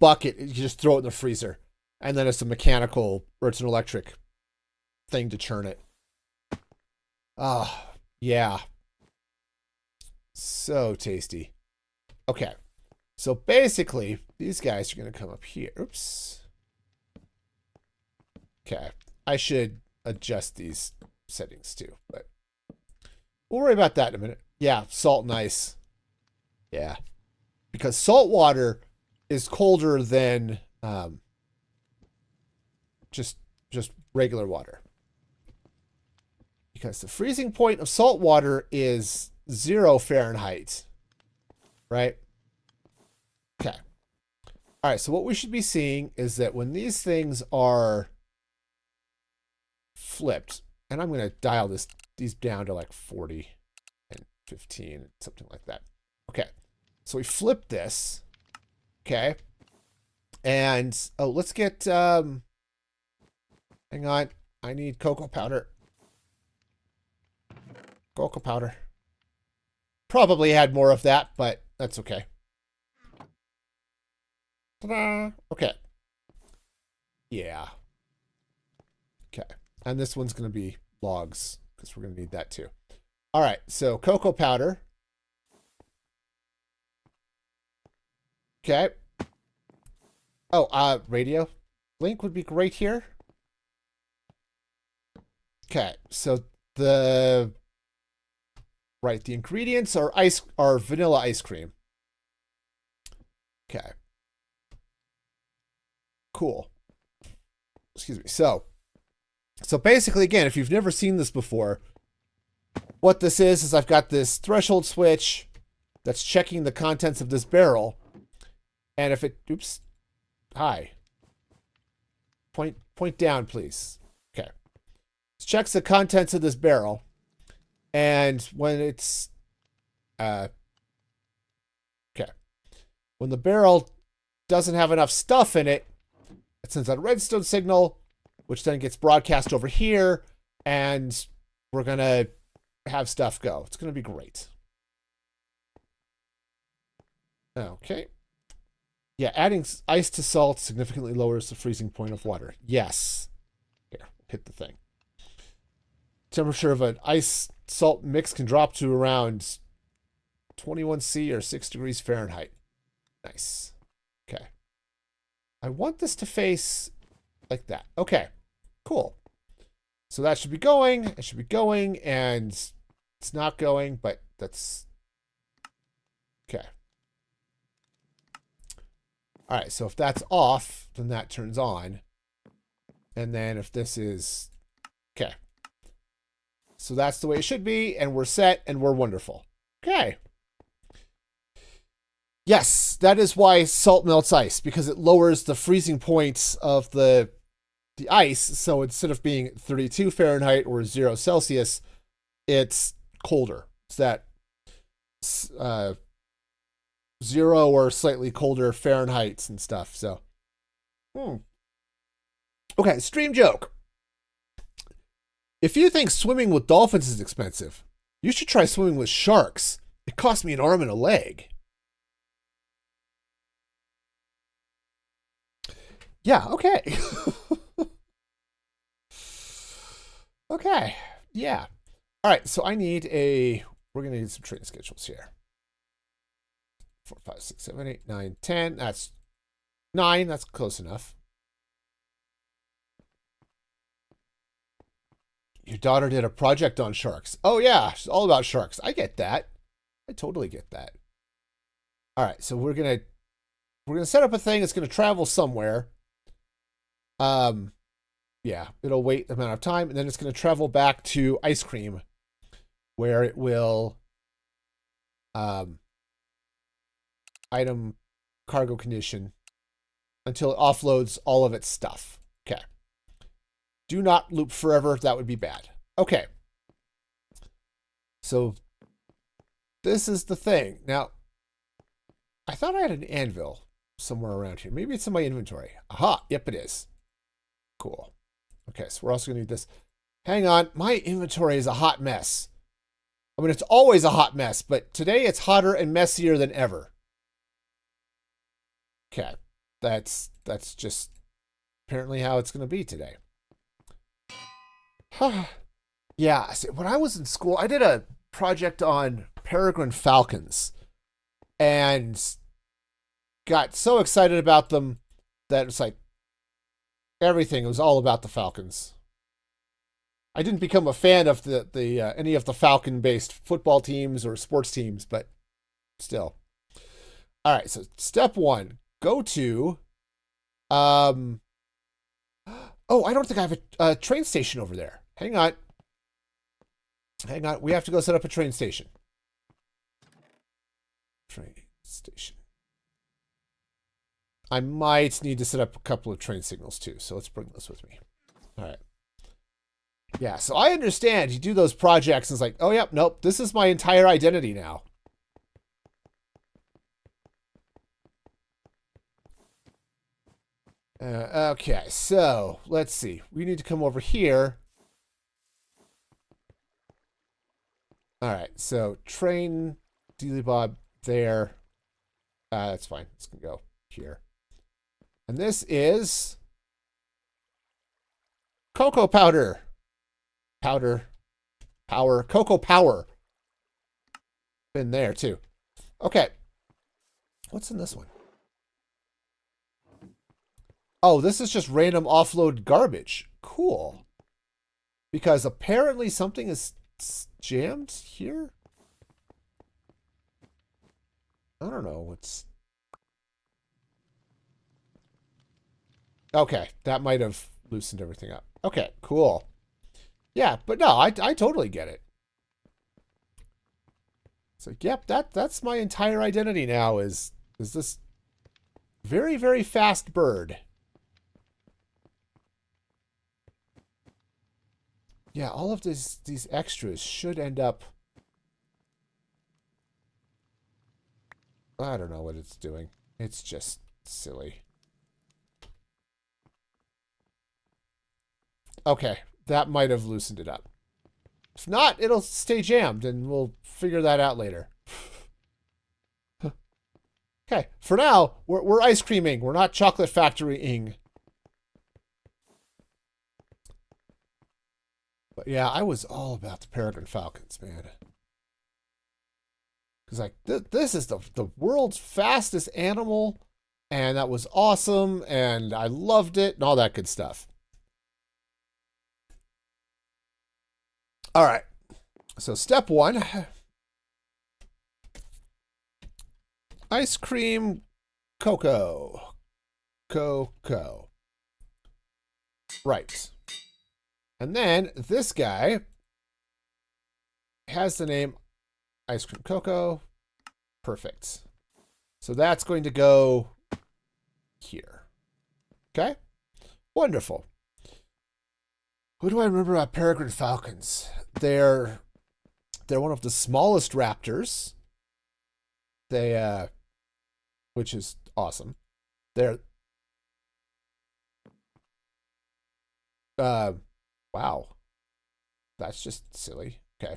bucket, you just throw it in the freezer. And then it's a mechanical or it's an electric thing to churn it. Ah, yeah. So tasty. Okay. So basically, these guys are going to come up here. Oops. Okay. I should adjust these settings too, but we'll worry about that in a minute. Yeah, salt and ice. Yeah. Because salt water is colder than just regular water. Because the freezing point of salt water is 0 Fahrenheit. Right? Okay. All right, so what we should be seeing is that when these things are flipped, and I'm going to dial these down to like 40 and 15, something like that. Okay. So we flip this. Okay. And, oh, let's get, hang on. I need cocoa powder. Cocoa powder. Probably had more of that, but that's okay. Ta-da! Okay. Yeah. Okay. And this one's going to be logs because we're going to need that too. All right. So cocoa powder. Okay. Oh, radio link would be great here. Okay. So the ingredients are vanilla ice cream. Okay. Cool. Excuse me. So basically, again, if you've never seen this before, what this is I've got this threshold switch that's checking the contents of this barrel. And if it, oops, hi. Point down, please. Okay. It checks the contents of this barrel. And when it's, okay. When the barrel doesn't have enough stuff in it, it sends out a redstone signal, which then gets broadcast over here, and we're going to have stuff go. It's going to be great. Okay. Yeah, adding ice to salt significantly lowers the freezing point of water. Yes. Here, hit the thing. Temperature of an ice-salt mix can drop to around 21 C or 6 degrees Fahrenheit. Nice. Okay. I want this to face like that. Okay. Cool. So that should be going. It should be going, and it's not going, but that's okay. All right. So if that's off, then that turns on. And then if this is okay. So that's the way it should be, and we're set, and we're wonderful. Okay. Yes, that is why salt melts ice, because it lowers the freezing points of the ice. So instead of being 32 Fahrenheit or 0 Celsius, it's colder. It's that 0 or slightly colder Fahrenheits and stuff. So, okay, stream joke. If you think swimming with dolphins is expensive, you should try swimming with sharks. It cost me an arm and a leg. Yeah, okay. Okay, yeah. All right, so we're going to need some training schedules here. 4, 5, 6, 7, 8, 9, 10. That's 9. That's close enough. Your daughter did a project on sharks. Oh, yeah. She's all about sharks. I get that. I totally get that. All right. So we're going to set up a thing that's going to travel somewhere. Yeah, it'll wait the amount of time, and then it's going to travel back to ice cream, where it will item cargo condition until it offloads all of its stuff. Okay. Do not loop forever. That would be bad. Okay. So this is the thing. Now, I thought I had an anvil somewhere around here. Maybe it's in my inventory. Aha. Yep, it is. Cool. Okay, so we're also going to need this. Hang on. My inventory is a hot mess. I mean, it's always a hot mess, but today it's hotter and messier than ever. Okay. That's just apparently how it's going to be today. Yeah, see, when I was in school, I did a project on peregrine falcons and got so excited about them that it's like everything was all about the falcons. I didn't become a fan of the any of the falcon-based football teams or sports teams, but still. All right, so step 1, go to oh, I don't think I have a train station over there. Hang on. Hang on. We have to go set up a train station. Train station. I might need to set up a couple of train signals too, so let's bring this with me. All right. Yeah, so I understand you do those projects and it's like, oh, yep, nope, this is my entire identity now. Okay, so let's see. We need to come over here. All right, so train Dealey Bob there. That's fine. It's going to go here. And this is cocoa powder. Powder. Power. Cocoa power. Been there, too. Okay. What's in this one? Oh, this is just random offload garbage. Cool. Because apparently something is jammed here? I don't know. What's... Okay, that might have loosened everything up. Okay, cool. Yeah, but no, I totally get it. It's like, yep, that's my entire identity now is this very, very fast bird. Yeah, all of these extras should end up... I don't know what it's doing. It's just silly. Okay, that might have loosened it up. If not, it'll stay jammed, and we'll figure that out later. Okay, for now, we're ice creaming. We're not chocolate factorying. But yeah, I was all about the peregrine falcons, man. Because like this is the world's fastest animal, and that was awesome, and I loved it, and all that good stuff. All right, so step 1, ice cream cocoa. Cocoa. Right. And then this guy has the name Ice Cream Cocoa. Perfect. So that's going to go here. Okay? Wonderful. Who do I remember about peregrine falcons? They're one of the smallest raptors. They which is awesome. They're wow. That's just silly. Okay.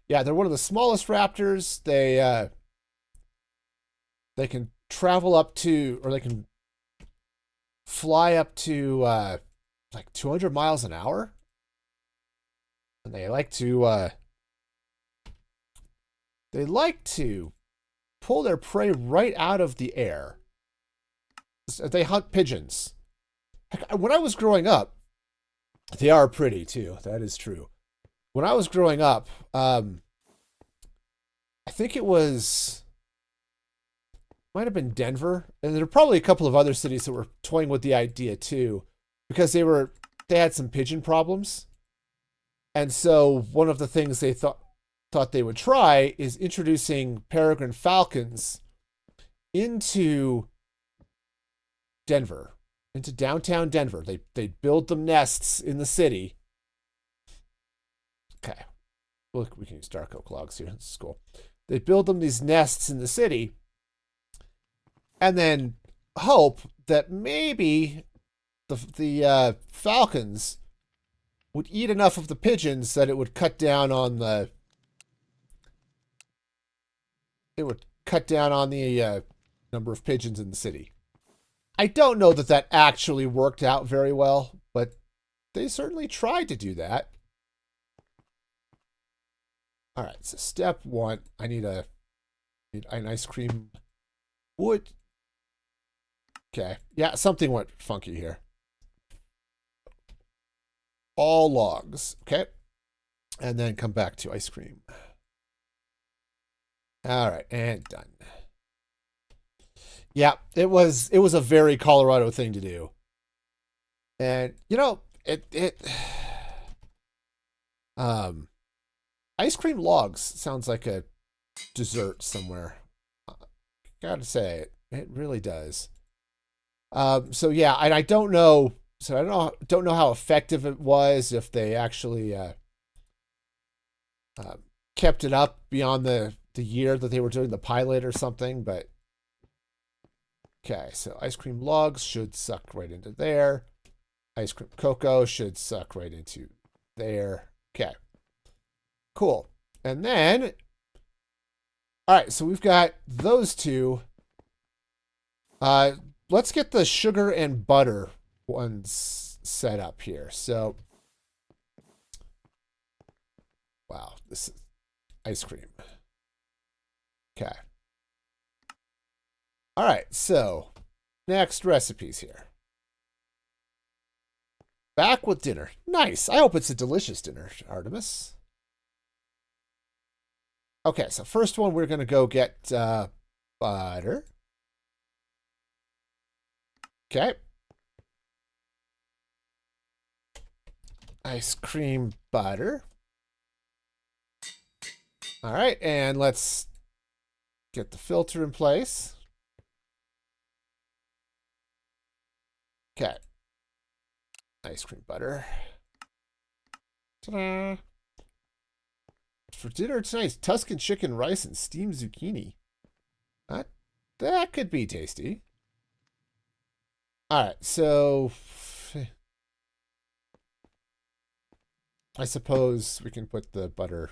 Yeah, they're one of the smallest raptors. They can travel up to, or they can fly up to like 200 miles an hour. And they like to pull their prey right out of the air. They hunt pigeons. Heck, when I was growing up, they are pretty too. That is true. When I was growing up, I think it might have been Denver, and there are probably a couple of other cities that were toying with the idea too. because they had some pigeon problems. And so one of the things they thought they would try is introducing peregrine falcons into Denver, into downtown Denver. They build them nests in the city. Okay. Look, we can use dark oak logs here. This is cool. They build them these nests in the city and then hope that maybe the falcons would eat enough of the pigeons that it would cut down on the number of pigeons in the city. I don't know that that actually worked out very well, but they certainly tried to do that. All right, so step one, I need an ice cream wood. Okay, yeah, something went funky here. All logs, okay, and then come back to ice cream. All right, and done. Yeah, it was a very Colorado thing to do, and you know ice cream logs sounds like a dessert somewhere. Gotta say it really does. So yeah, and I don't know. So I don't know how effective it was, if they actually kept it up beyond the year that they were doing the pilot or something. But okay, so ice cream logs should suck right into there. Ice cream cocoa should suck right into there. Okay, cool. And then, all right, so we've got those two. Let's get the sugar and butter ones set up here. So, wow, this is ice cream. Okay. All right, so next recipes here. Back with dinner. Nice. I hope it's a delicious dinner, Artemis. Okay, so first one, we're going to go get butter. Okay. Ice cream butter. All right, and let's get the filter in place. Okay. Ice cream butter. Ta-da. For dinner tonight, Tuscan chicken rice and steamed zucchini. That could be tasty. All right, so I suppose we can put the butter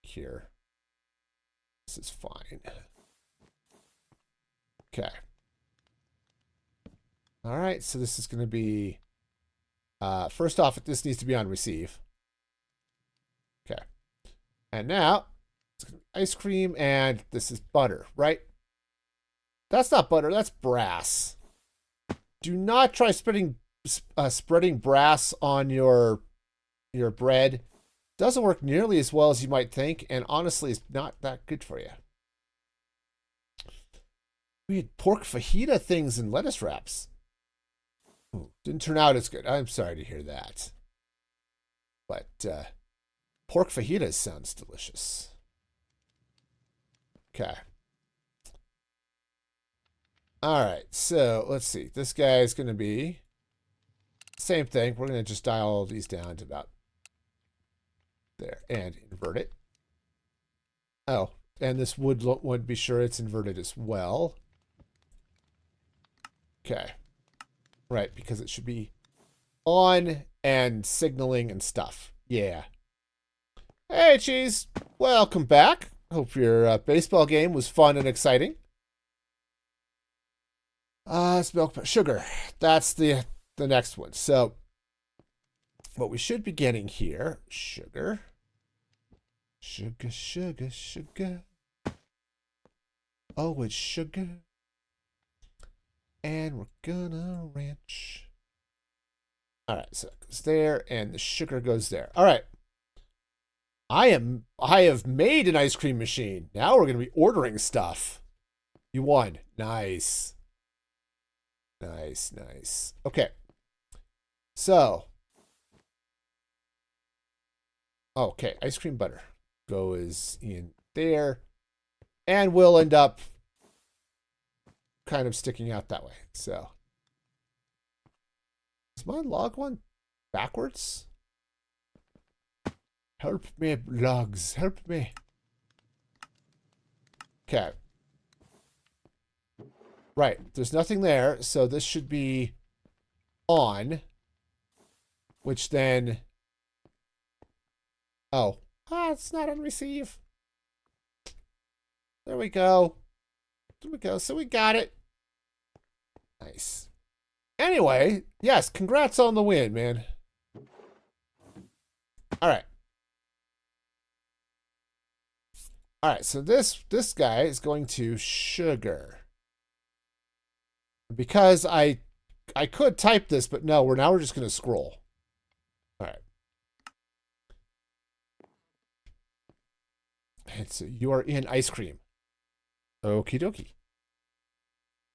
here. This is fine. Okay. All right, so this is going to be, first off, this needs to be on receive. Okay. And now, it's going to be ice cream, and this is butter, right? That's not butter, that's brass. Do not try spreading brass on your bread. Doesn't work nearly as well as you might think, and honestly, it's not that good for you. We had pork fajita things and lettuce wraps. Ooh, didn't turn out as good. I'm sorry to hear that. But pork fajitas sounds delicious. Okay. All right, so let's see. This guy is going to be same thing. We're going to just dial all these down to about there and invert it. Oh, and this would be sure it's inverted as well. Okay. Right, because it should be on and signaling and stuff. Yeah. Hey, Cheese. Welcome back. Hope your baseball game was fun and exciting. It's milk, sugar. That's the next one. So, what we should be getting here, sugar. Sugar, sugar, sugar. Oh, it's sugar. And we're gonna ranch. All right, so it goes there, and the sugar goes there. All right. I have made an ice cream machine. Now we're gonna be ordering stuff. You won. Nice. Nice, nice. Okay. So, okay, ice cream butter goes in there, and we'll end up kind of sticking out that way. So, is my log one backwards? Help me, logs, help me. Okay. Right, there's nothing there, so this should be on, which then... Oh. It's not on receive. There we go. There we go. So we got it. Nice. Anyway, yes, congrats on the win, man. All right. All right, so this guy is going to sugar. Because I could type this, but no, now we're just going to scroll. All right. And so you are in ice cream. Okie dokie.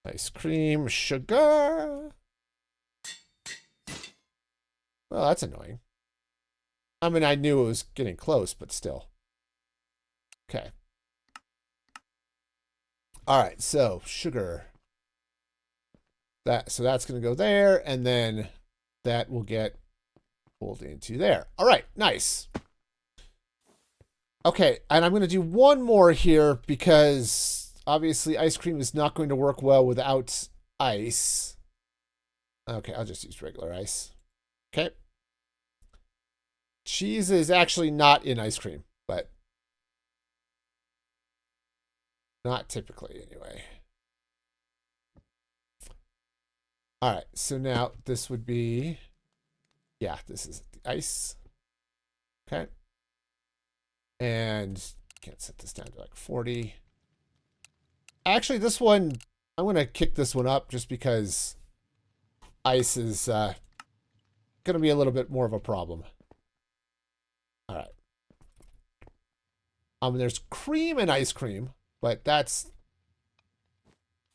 Ice cream, sugar. Well, that's annoying. I mean, I knew it was getting close, but still. Okay. All right, so sugar. So that's going to go there, and then that will get pulled into there. All right, nice. Okay, and I'm going to do one more here because obviously ice cream is not going to work well without ice. Okay, I'll just use regular ice. Okay. Cheese is actually not in ice cream, but not typically anyway. All right, so now this would be, yeah, this is the ice. Okay. And can't set this down to like 40. Actually, this one, I'm going to kick this one up just because ice is going to be a little bit more of a problem. All right. There's cream and ice cream, but that's...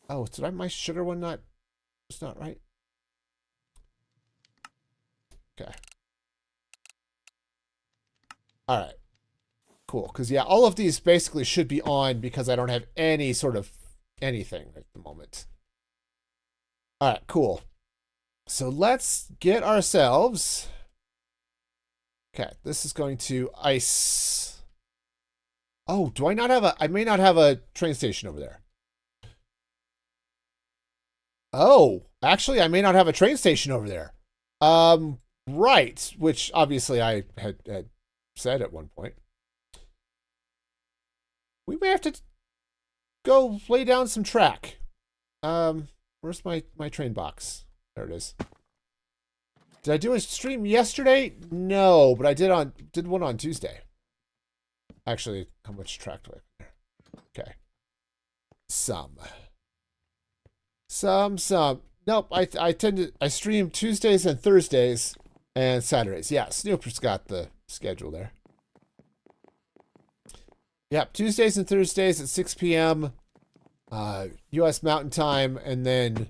Oh, did my sugar one not... It's not right. Okay. All right. Cool. Because, yeah, all of these basically should be on because I don't have any sort of anything at the moment. All right, cool. So let's get ourselves... Okay, this is going to ice... Oh, do I not have a... I may not have a train station over there. Oh, actually, I may not have a train station over there. Right, which obviously I had said at one point. We may have to go lay down some track. Where's my train box? There it is. Did I do a stream yesterday? No, but I did one on Tuesday. Actually, how much track do I have there? Okay. Some. Nope, I stream Tuesdays and Thursdays and Saturdays. Yeah, Snooper's got the schedule there. Yep, Tuesdays and Thursdays at 6 p.m. U.S. Mountain Time, and then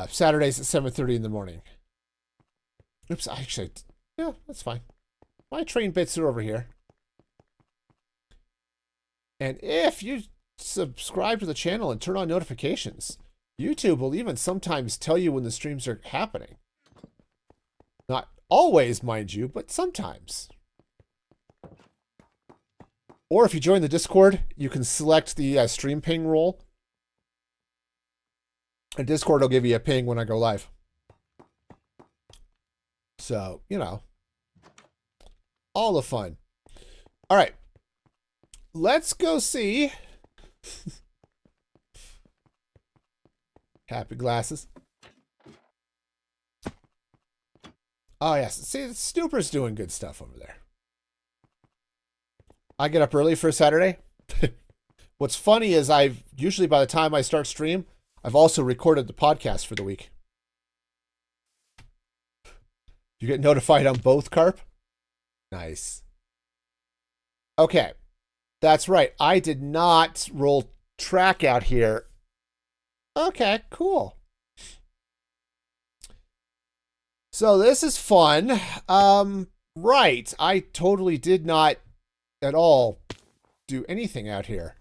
Saturdays at 7:30 in the morning. Oops, yeah, that's fine. My train bits are over here. And if you subscribe to the channel and turn on notifications, YouTube will even sometimes tell you when the streams are happening. Not always, mind you, but sometimes. Or if you join the Discord, you can select the stream ping role. And Discord will give you a ping when I go live. So, you know, all the fun. All right. Let's go see. Happy glasses. Oh, yes. See, Snooper's doing good stuff over there. I get up early for a Saturday. What's funny is usually by the time I start stream, I've also recorded the podcast for the week. You get notified on both, Carp? Nice. Okay. That's right. I did not roll track out here. Okay, cool. So this is fun. Right. I totally did not at all do anything out here.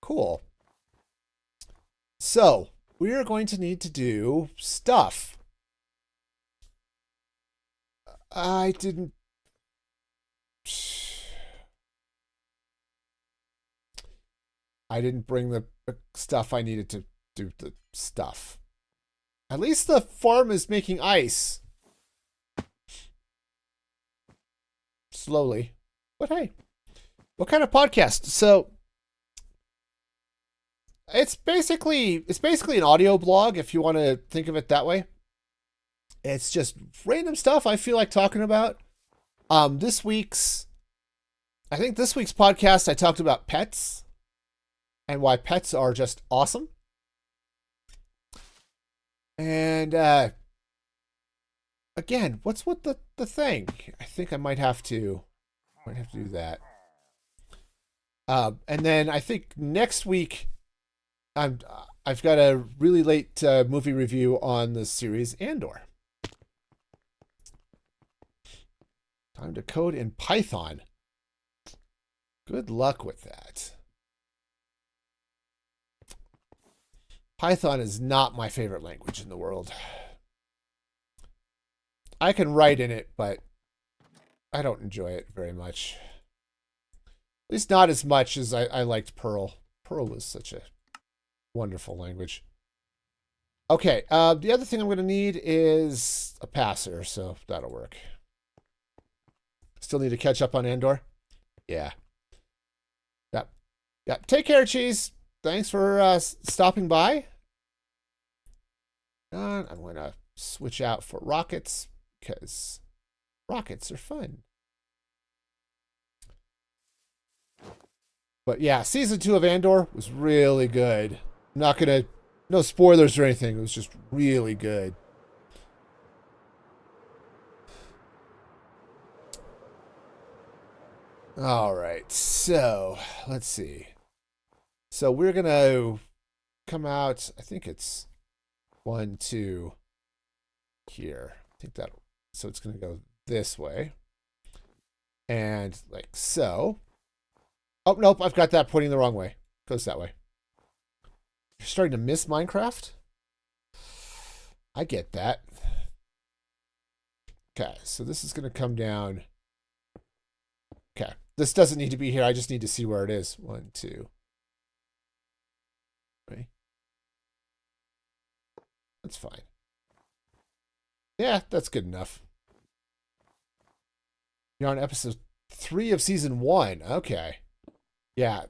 Cool. So we are going to need to do stuff. I didn't. I didn't bring the stuff I needed to do the stuff. At least the farm is making ice. Slowly. But hey, what kind of podcast? So it's basically an audio blog if you want to think of it that way. It's just random stuff I feel like talking about. I think this week's podcast I talked about pets and why pets are just awesome. And again, what's with the thing? I think I might have to do that. And then I think next week I've got a really late movie review on the series Andor. Time to code in Python. Good luck with that. Python is not my favorite language in the world. I can write in it, but I don't enjoy it very much. At least not as much as I liked Perl. Perl was such a wonderful language. Okay, the other thing I'm going to need is a passer, so that'll work. Still need to catch up on Andor? Yeah. Yep. Take care, Cheese. Thanks for stopping by. And I'm going to switch out for rockets because rockets are fun. But yeah, season 2 of Andor was really good. I'm not going to, no spoilers or anything. It was just really good. All right, so let's see. So we're going to come out, I think it's 1, 2 here. I think that, so it's going to go this way. And like so. Oh, nope, I've got that pointing the wrong way. Goes that way. You're starting to miss Minecraft? I get that. Okay, so this is going to come down. Okay, this doesn't need to be here. I just need to see where it is. 1, 2. Okay. That's fine. Yeah, that's good enough. You're on episode 3 of season 1. Okay. Yeah.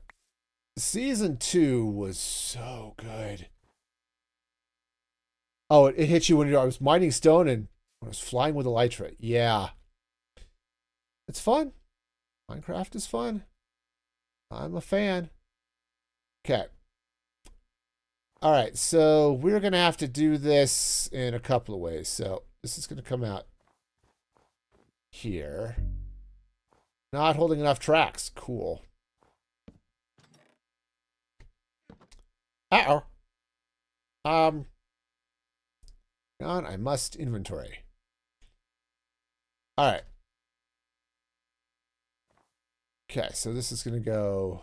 Season 2 was so good. Oh, it hit you when I was mining stone and I was flying with elytra. Yeah. It's fun. Minecraft is fun. I'm a fan. Okay. All right, so we're going to have to do this in a couple of ways. So this is going to come out here. Not holding enough tracks. Cool. Uh-oh. God, I must inventory. All right. Okay, so this is going to go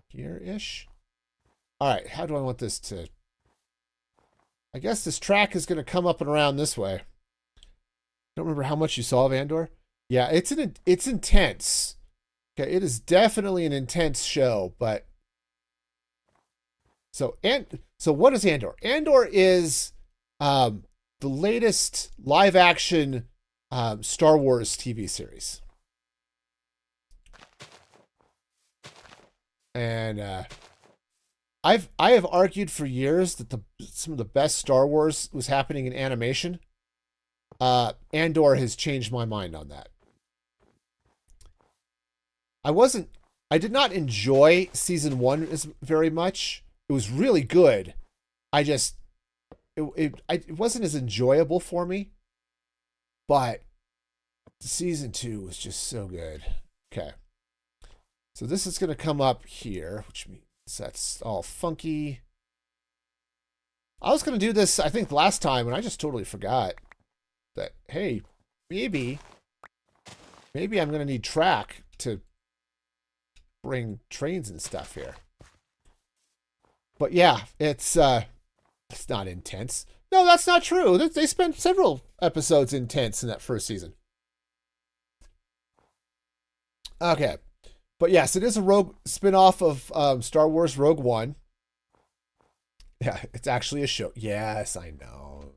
here-ish. All right, how do I want this to... I guess this track is going to come up and around this way. Don't remember how much you saw of Andor? Yeah, it's intense. Okay, it is definitely an intense show, but... So what is Andor? Andor is the latest live-action Star Wars TV series. And I have argued for years that some of the best Star Wars was happening in animation. Andor has changed my mind on that. I did not enjoy season 1 very much. It was really good. It wasn't as enjoyable for me. But season 2 was just so good. Okay. So this is going to come up here, which means that's all funky. I was going to do this, I think, last time, and I just totally forgot. that, hey, maybe I'm going to need track to bring trains and stuff here. But yeah, it's not intense. No, that's not true. They spent several episodes intense in that first season. Okay. But yes, it is a Rogue spin-off of Star Wars Rogue One. Yeah, it's actually a show. Yes, I know.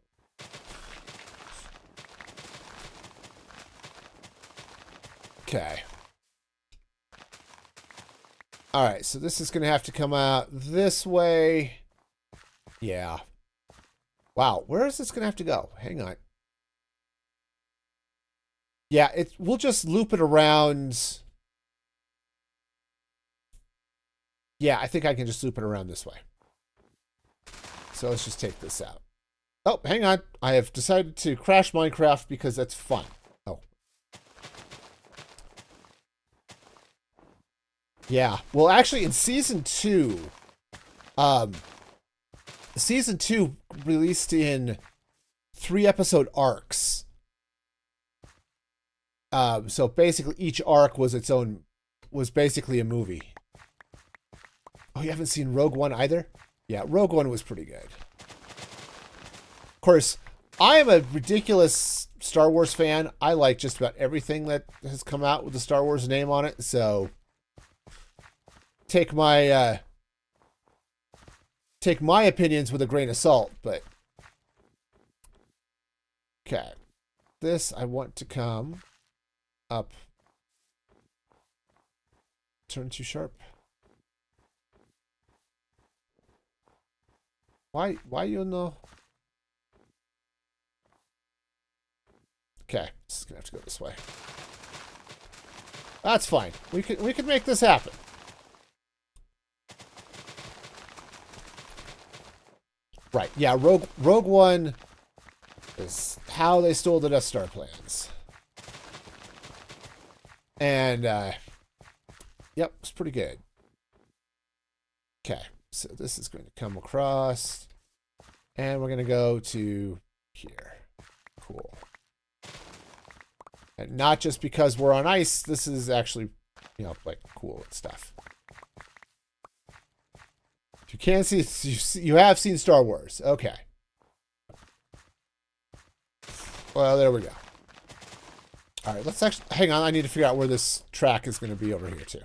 Okay. All right, so this is going to have to come out this way. Yeah. Wow, where is this going to have to go? Hang on. Yeah, we'll just loop it around. Yeah, I think I can just loop it around this way. So let's just take this out. Oh, hang on. I have decided to crash Minecraft because that's fun. Oh. Yeah. Well, actually, in Season 2, Season 2 released in 3-episode arcs. So basically, each arc was basically a movie. Oh, you haven't seen Rogue One either? Yeah, Rogue One was pretty good. Of course, I am a ridiculous Star Wars fan. I like just about everything that has come out with the Star Wars name on it. So take my opinions with a grain of salt. But okay, this I want to come up. Turn too sharp. Why you know? Okay, this is gonna have to go this way. That's fine. We can make this happen. Right. Yeah. Rogue One is how they stole the Death Star plans. And yep, it's pretty good. Okay. So this is going to come across, and we're going to go to here. Cool. And not just because we're on ice, this is actually, like cool and stuff. If you can't see, you have seen Star Wars. Okay. Well, there we go. All right, let's actually, hang on. I need to figure out where this track is going to be over here, too.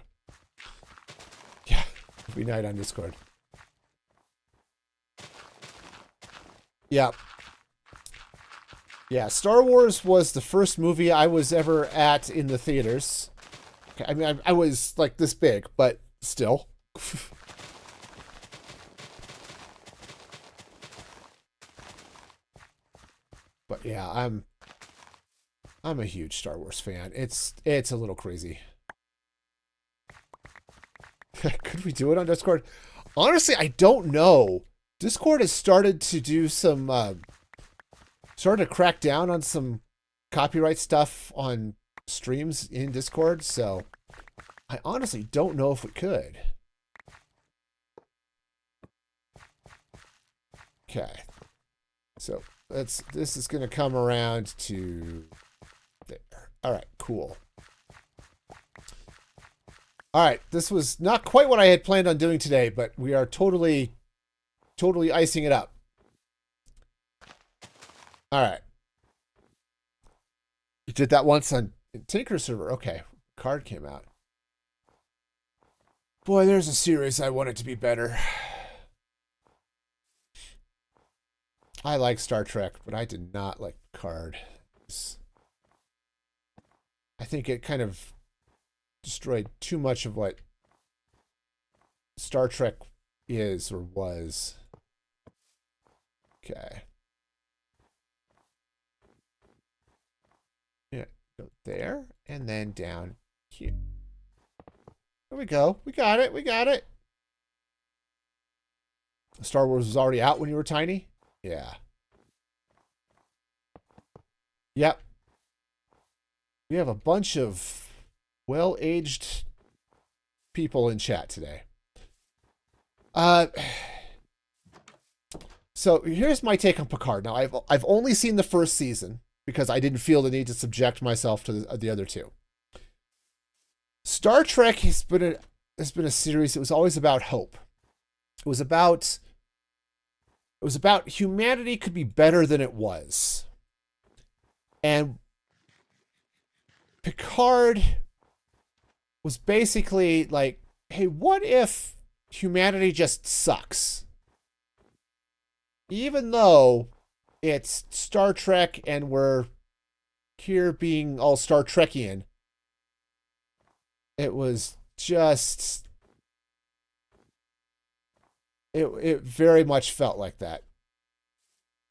Yeah, it'll be night on Discord. Yeah. Yeah, Star Wars was the first movie I was ever at in the theaters. Okay, I mean, I was like this big, but still. But yeah, I'm a huge Star Wars fan. It's a little crazy. Could we do it on Discord? Honestly, I don't know. Discord has started to do some, started to crack down on some copyright stuff on streams in Discord, so I honestly don't know if we could. Okay. So this is going to come around to there. All right, cool. All right, this was not quite what I had planned on doing today, but we are totally icing it up. All right. You did that once on Tinker server. Okay. Card came out. Boy, there's a series I want it to be better. I like Star Trek, but I did not like Picard. I think it kind of destroyed too much of what Star Trek is or was. Okay. Yeah, go there and then down here. There we go. We got it. We got it. Star Wars was already out when you were tiny? Yeah. Yep. We have a bunch of well-aged people in chat today. So here's my take on Picard. Now I've only seen the first season, because I didn't feel the need to subject myself to the other two. Star Trek has been a series that was always about hope. It was about humanity could be better than it was. And Picard was basically like, hey, what if humanity just sucks? Even though it's Star Trek and we're here being all Star Trekian, it was just... It very much felt like that.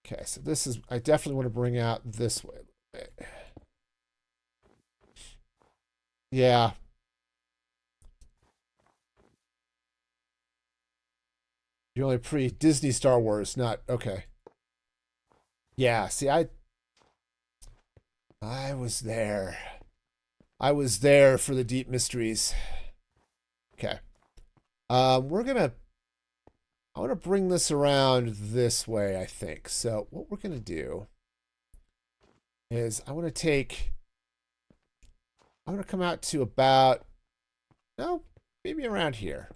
Okay, so this is... I definitely want to bring out this way a little bit. Yeah. You're only pre-Disney Star Wars, not... Okay. Yeah, see, I was there. I was there for the deep mysteries. Okay. I want to bring this around this way, I think. So what we're going to do is I want to come out to about, no, maybe around here.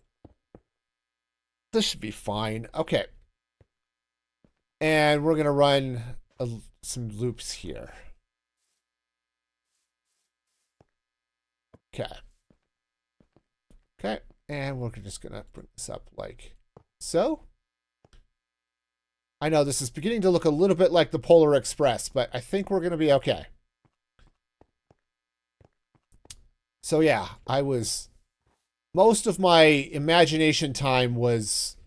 This should be fine. Okay. And we're going to run some loops here. Okay. Okay. And we're just going to bring this up like so. I know this is beginning to look a little bit like the Polar Express, but I think we're going to be okay. So yeah, most of my imagination time was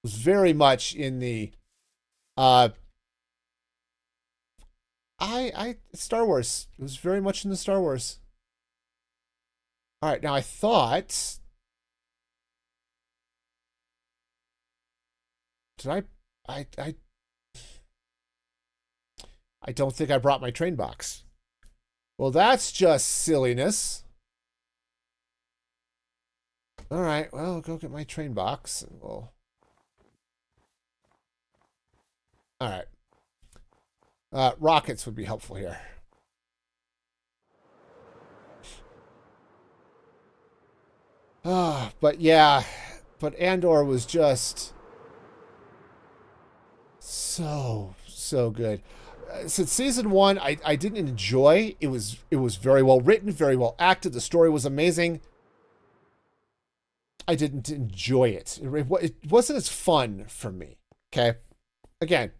very much in the Star Wars. It was very much in the Star Wars. All right, now I thought, did I don't think I brought my train box. Well, that's just silliness. All right, well, I'll go get my train box and we'll... All right. Rockets would be helpful here. But yeah, but Andor was just so good. Since season 1, I didn't enjoy. It was very well written, very well acted. The story was amazing. I didn't enjoy it. It wasn't as fun for me. Okay, again,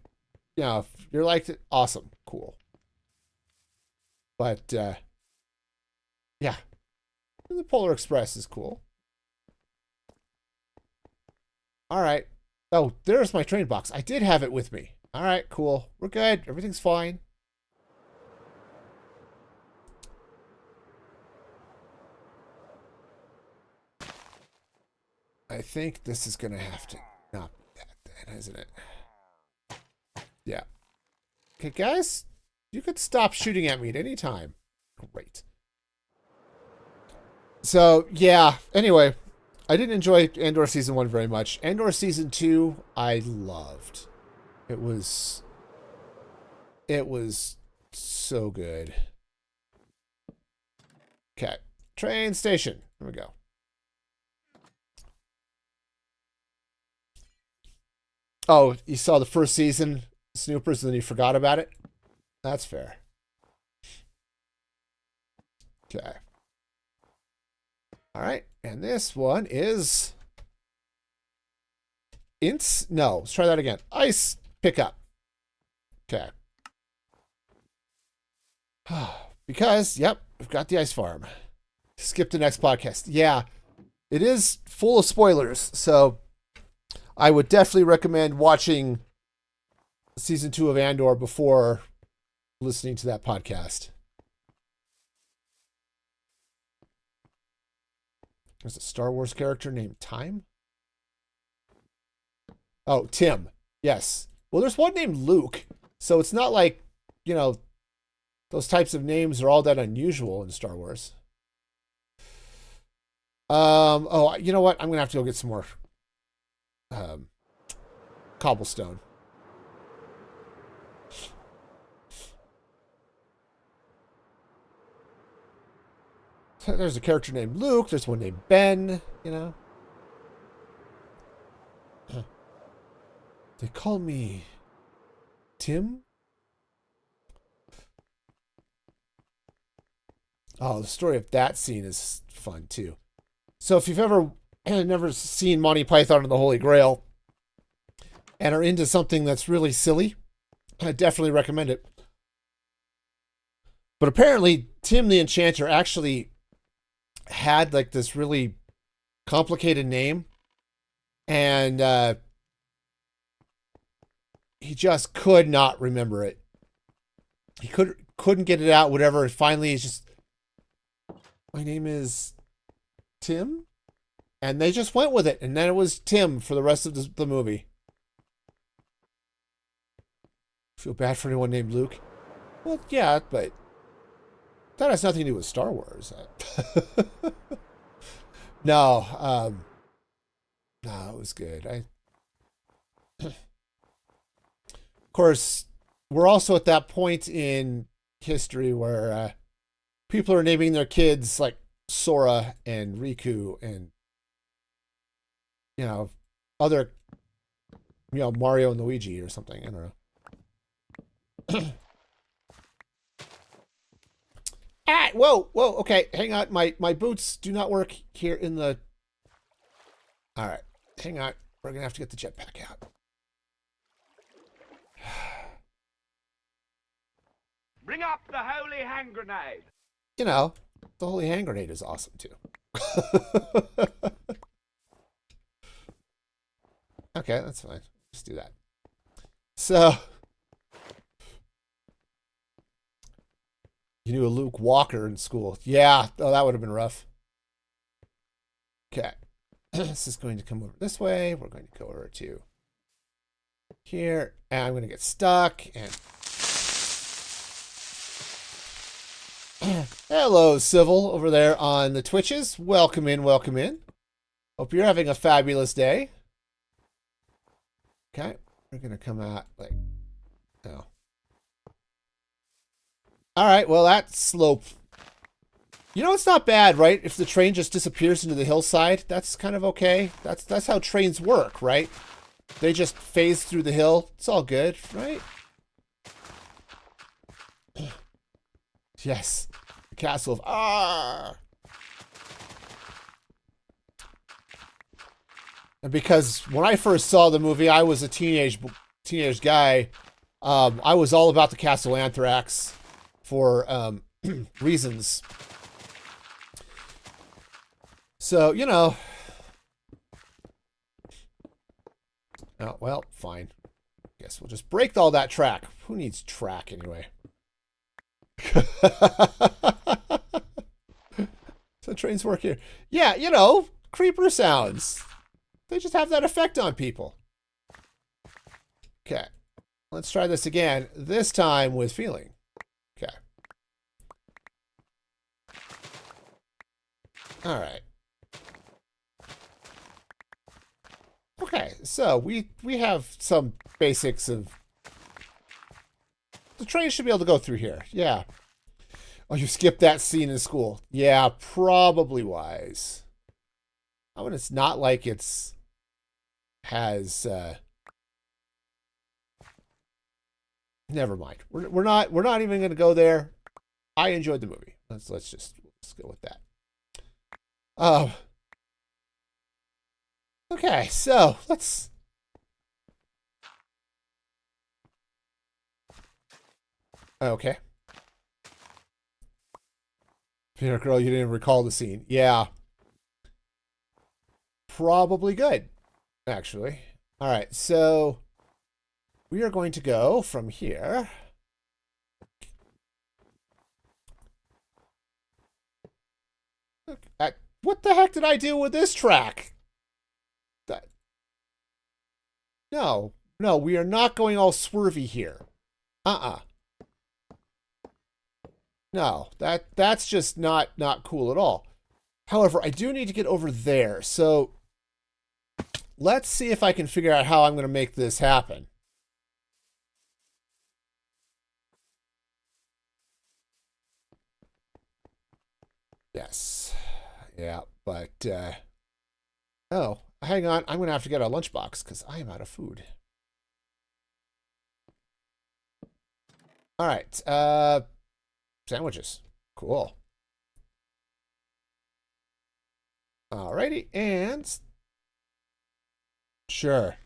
you know, if you're like it, awesome, cool. But yeah, the Polar Express is cool. All right. Oh, there's my train box. I did have it with me. All right, cool. We're good. Everything's fine. I think this is going to have to not be that then, isn't it? Yeah. Okay, guys, you could stop shooting at me at any time. Great. So, yeah, anyway, I didn't enjoy Andor Season 1 very much. Andor Season 2, I loved. It was so good. Okay, train station. Here we go. Oh, you saw the first season, Snoopers, and then you forgot about it? That's fair. Okay. All right, and this one is... No, let's try that again. Ice pickup. Okay. Because, yep, we've got the ice farm. Skip the next podcast. Yeah, it is full of spoilers, so I would definitely recommend watching season 2 of Andor before listening to that podcast. There's a Star Wars character named Time. Oh, Tim. Yes. Well, there's one named Luke, so it's not like, you know, those types of names are all that unusual in Star Wars. Oh, you know what? I'm gonna have to go get some more cobblestone. There's a character named Luke. There's one named Ben, you know. They call me Tim? Oh, the story of that scene is fun, too. So if you've ever never seen Monty Python and the Holy Grail and are into something that's really silly, I definitely recommend it. But apparently, Tim the Enchanter actually had like this really complicated name, and he just could not remember it. He couldn't get it out, whatever. And finally, he's just, my name is Tim? And they just went with it. And then it was Tim for the rest of the movie. Feel bad for anyone named Luke? Well, yeah, but that has nothing to do with Star Wars. No, it was good. Of course, we're also at that point in history where people are naming their kids like Sora and Riku and, you know, other, you know, Mario and Luigi or something. I don't know. Ah, whoa, okay, hang on. My boots do not work here in the... All right, hang on. We're going to have to get the jetpack out. Bring up the holy hand grenade. You know, the holy hand grenade is awesome, too. Okay, that's fine. Just do that. So... You knew a Luke Walker in school. Yeah, oh, that would have been rough. Okay. This is going to come over this way. We're going to go over to here. And I'm going to get stuck. And hello, Civil, over there on the Twitches. Welcome in, welcome in. Hope you're having a fabulous day. Okay. We're going to come out like... Oh. All right, well, that slope... You know, it's not bad, right? If the train just disappears into the hillside, that's kind of okay. That's how trains work, right? They just phase through the hill. It's all good, right? Yes. The castle of... Ah! And because when I first saw the movie, I was a teenage guy. I was all about the Castle Anthrax for reasons. So, you know. Oh, well, fine. Guess we'll just break all that track. Who needs track anyway? So trains work here. Yeah, you know, creeper sounds. They just have that effect on people. Okay. Let's try this again. This time with feeling. Okay. All right. Okay, so we have some basics of... The train should be able to go through here. Yeah. Oh, you skipped that scene in school. Yeah, probably wise. Oh, and it's not like it's... has... Never mind. We're not even going to go there. I enjoyed the movie. Let's go with that. Okay, so let's... Okay. Peanut Girl, you didn't recall the scene. Yeah. Probably good, actually. All right, so we are going to go from here. What the heck did I do with this track? No, we are not going all swervy here. No, that's just not cool at all. However, I do need to get over there. So let's see if I can figure out how I'm going to make this happen. Yes. Yeah, but, oh, hang on. I'm going to have to get a lunchbox because I am out of food. All right. Sandwiches. Cool. Alrighty, and sure.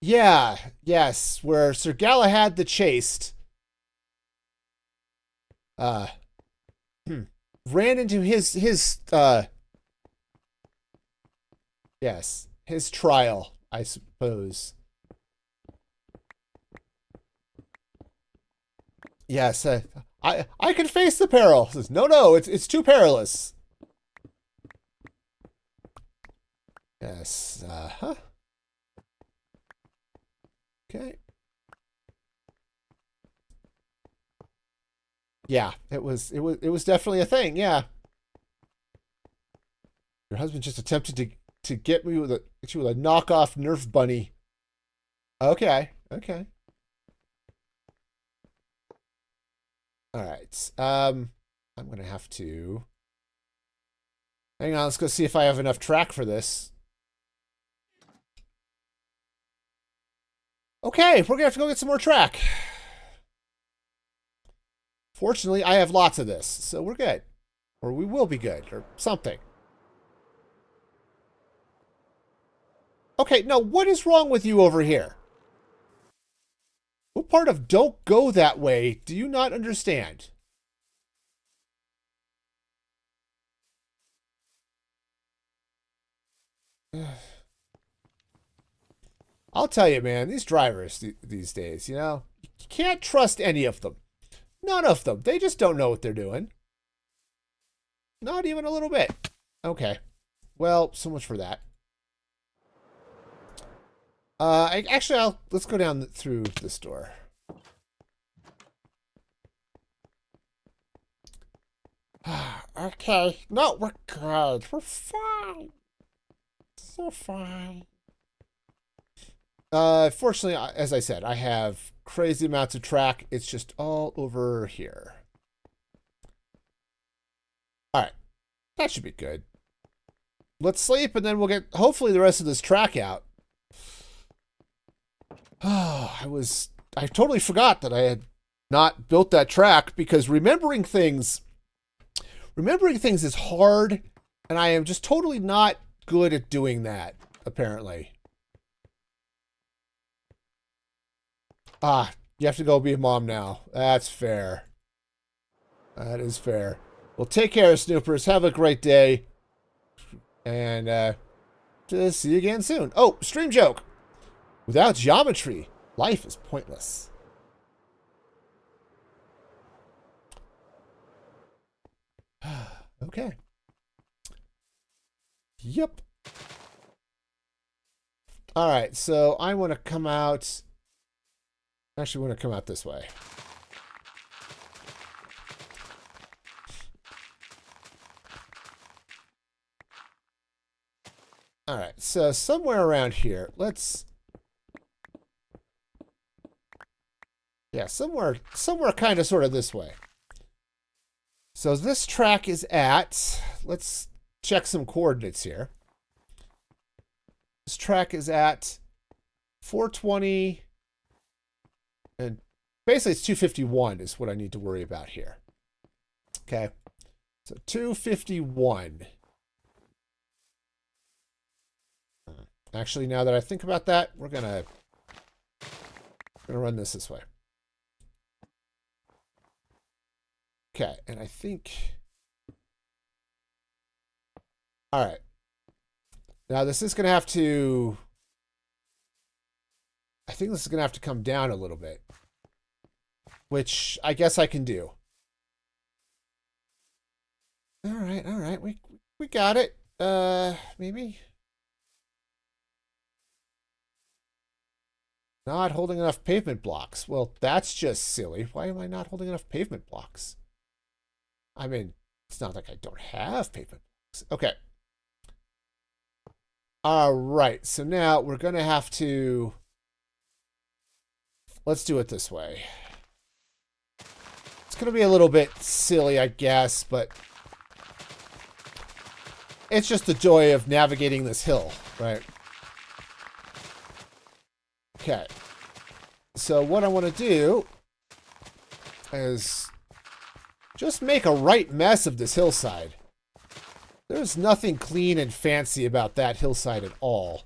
Yeah, yes, where Sir Galahad the Chaste uh ran into his yes, his trial, I suppose. Yes, I can face the peril. Says, no, it's too perilous. Yes, huh. Okay. Yeah, it was definitely a thing. Yeah. Your husband just attempted to get you with a knockoff Nerf bunny. Okay. Okay. All right. I'm gonna have to hang on. Let's go see if I have enough track for this. Okay, we're gonna have to go get some more track. Fortunately, I have lots of this, so we're good. Or we will be good, or something. Okay, now what is wrong with you over here? What part of don't go that way do you not understand? I'll tell you, man, these drivers these days, you can't trust any of them. None of them. They just don't know what they're doing. Not even a little bit. Okay. Well, so much for that. Let's go down through this door. Okay. No, we're good. We're fine. So fine. Fortunately, as I said, I have crazy amounts of track. It's just all over here. All right. That should be good. Let's sleep, and then we'll get, hopefully, the rest of this track out. Oh, I totally forgot that I had not built that track because remembering things is hard, and I am just totally not good at doing that, apparently. Ah, you have to go be a mom now. That's fair. That is fair. Well, take care, Snoopers. Have a great day. And, see you again soon. Oh, stream joke. Without geometry, life is pointless. Okay. Yep. All right, so I want to come out. Actually, want to come out this way. All right, so somewhere around here, yeah, somewhere kind of sort of this way. So this track is at, let's check some coordinates here. This track is at 420, and basically it's 251 is what I need to worry about here. Okay, so 251. Actually, now that I think about that, we're gonna run this way. Okay, and I think, all right. Now this is gonna have to, I think this is gonna have to come down a little bit, which I guess I can do. All right, we got it. Maybe. Not holding enough pavement blocks. Well, that's just silly. Why am I not holding enough pavement blocks? I mean, it's not like I don't have pavement blocks. Okay. All right. So now we're going to have to... Let's do it this way. going to be a little bit silly, I guess, but it's just the joy of navigating this hill, right? Okay. So what I want to do is just make a right mess of this hillside. There's nothing clean and fancy about that hillside at all.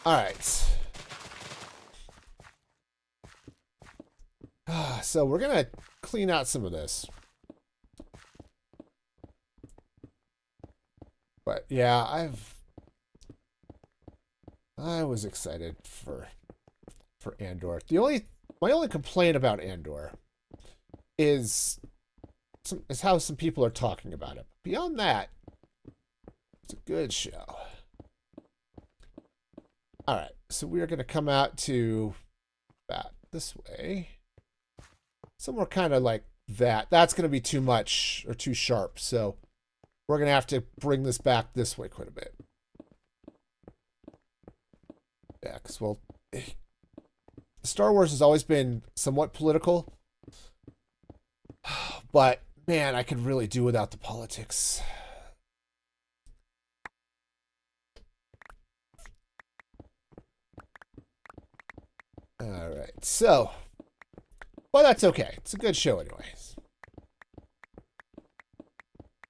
All right. So we're going to clean out some of this. But yeah, I was excited for Andor. My only complaint about Andor is how some people are talking about it. Beyond that, it's a good show. All right, so we are going to come out to that this way. Somewhere kind of like that. That's going to be too much or too sharp, so we're going to have to bring this back this way quite a bit. Yeah, because, well, Star Wars has always been somewhat political. But, man, I could really do without the politics. All right, so, well, that's okay. It's a good show anyways.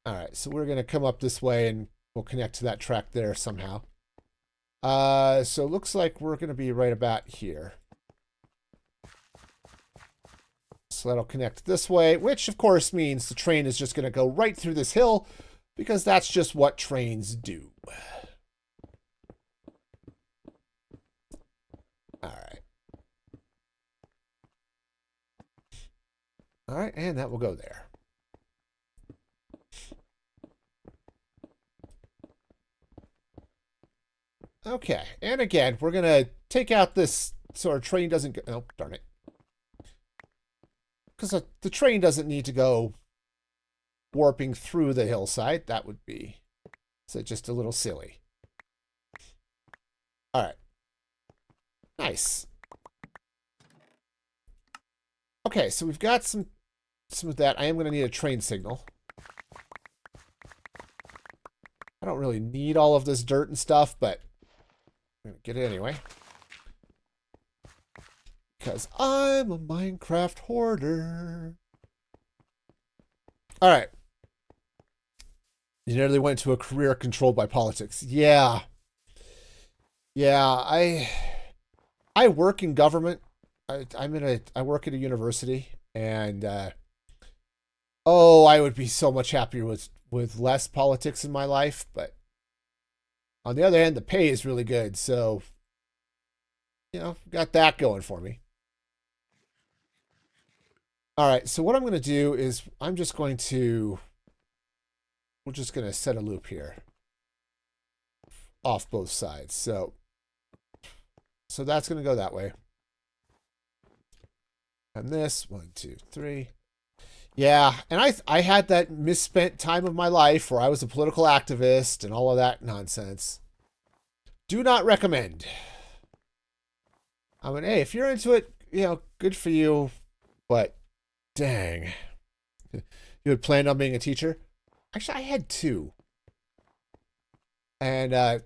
All right, so we're going to come up this way and we'll connect to that track there somehow. So it looks like we're going to be right about here. So that'll connect this way, which of course means the train is just going to go right through this hill because that's just what trains do. All right. All right, and that will go there. Okay, and again, we're going to take out this so our train doesn't go... Oh, darn it. Because the train doesn't need to go warping through the hillside. That would be just a little silly. All right. Nice. Okay, so we've got some of that. I am going to need a train signal. I don't really need all of this dirt and stuff, but I'm going to get it anyway. Because I'm a Minecraft hoarder. All right. You nearly went to a career controlled by politics. Yeah. Yeah, I work in government. I work at a university, and I would be so much happier with less politics in my life, but on the other hand, the pay is really good, so got that going for me. All right, so what I'm going to do is we're just going to set a loop here off both sides. So that's going to go that way. And this, 1, 2, 3. Yeah, and I had that misspent time of my life where I was a political activist and all of that nonsense. Do not recommend. I mean, hey, if you're into it, good for you, but dang. You had planned on being a teacher? Actually, I had 2. And the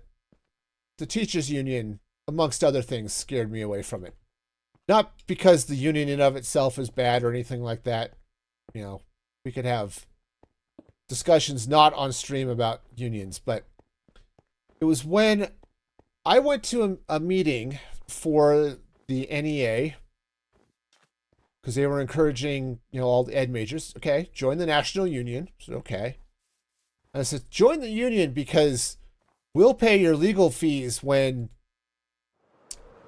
teachers union, amongst other things, scared me away from it. Not because the union in of itself is bad or anything like that. We could have discussions not on stream about unions, but it was when I went to a meeting for the NEA, because they were encouraging, all the ed majors, okay, join the national union. So, okay. And I said, join the union because we'll pay your legal fees when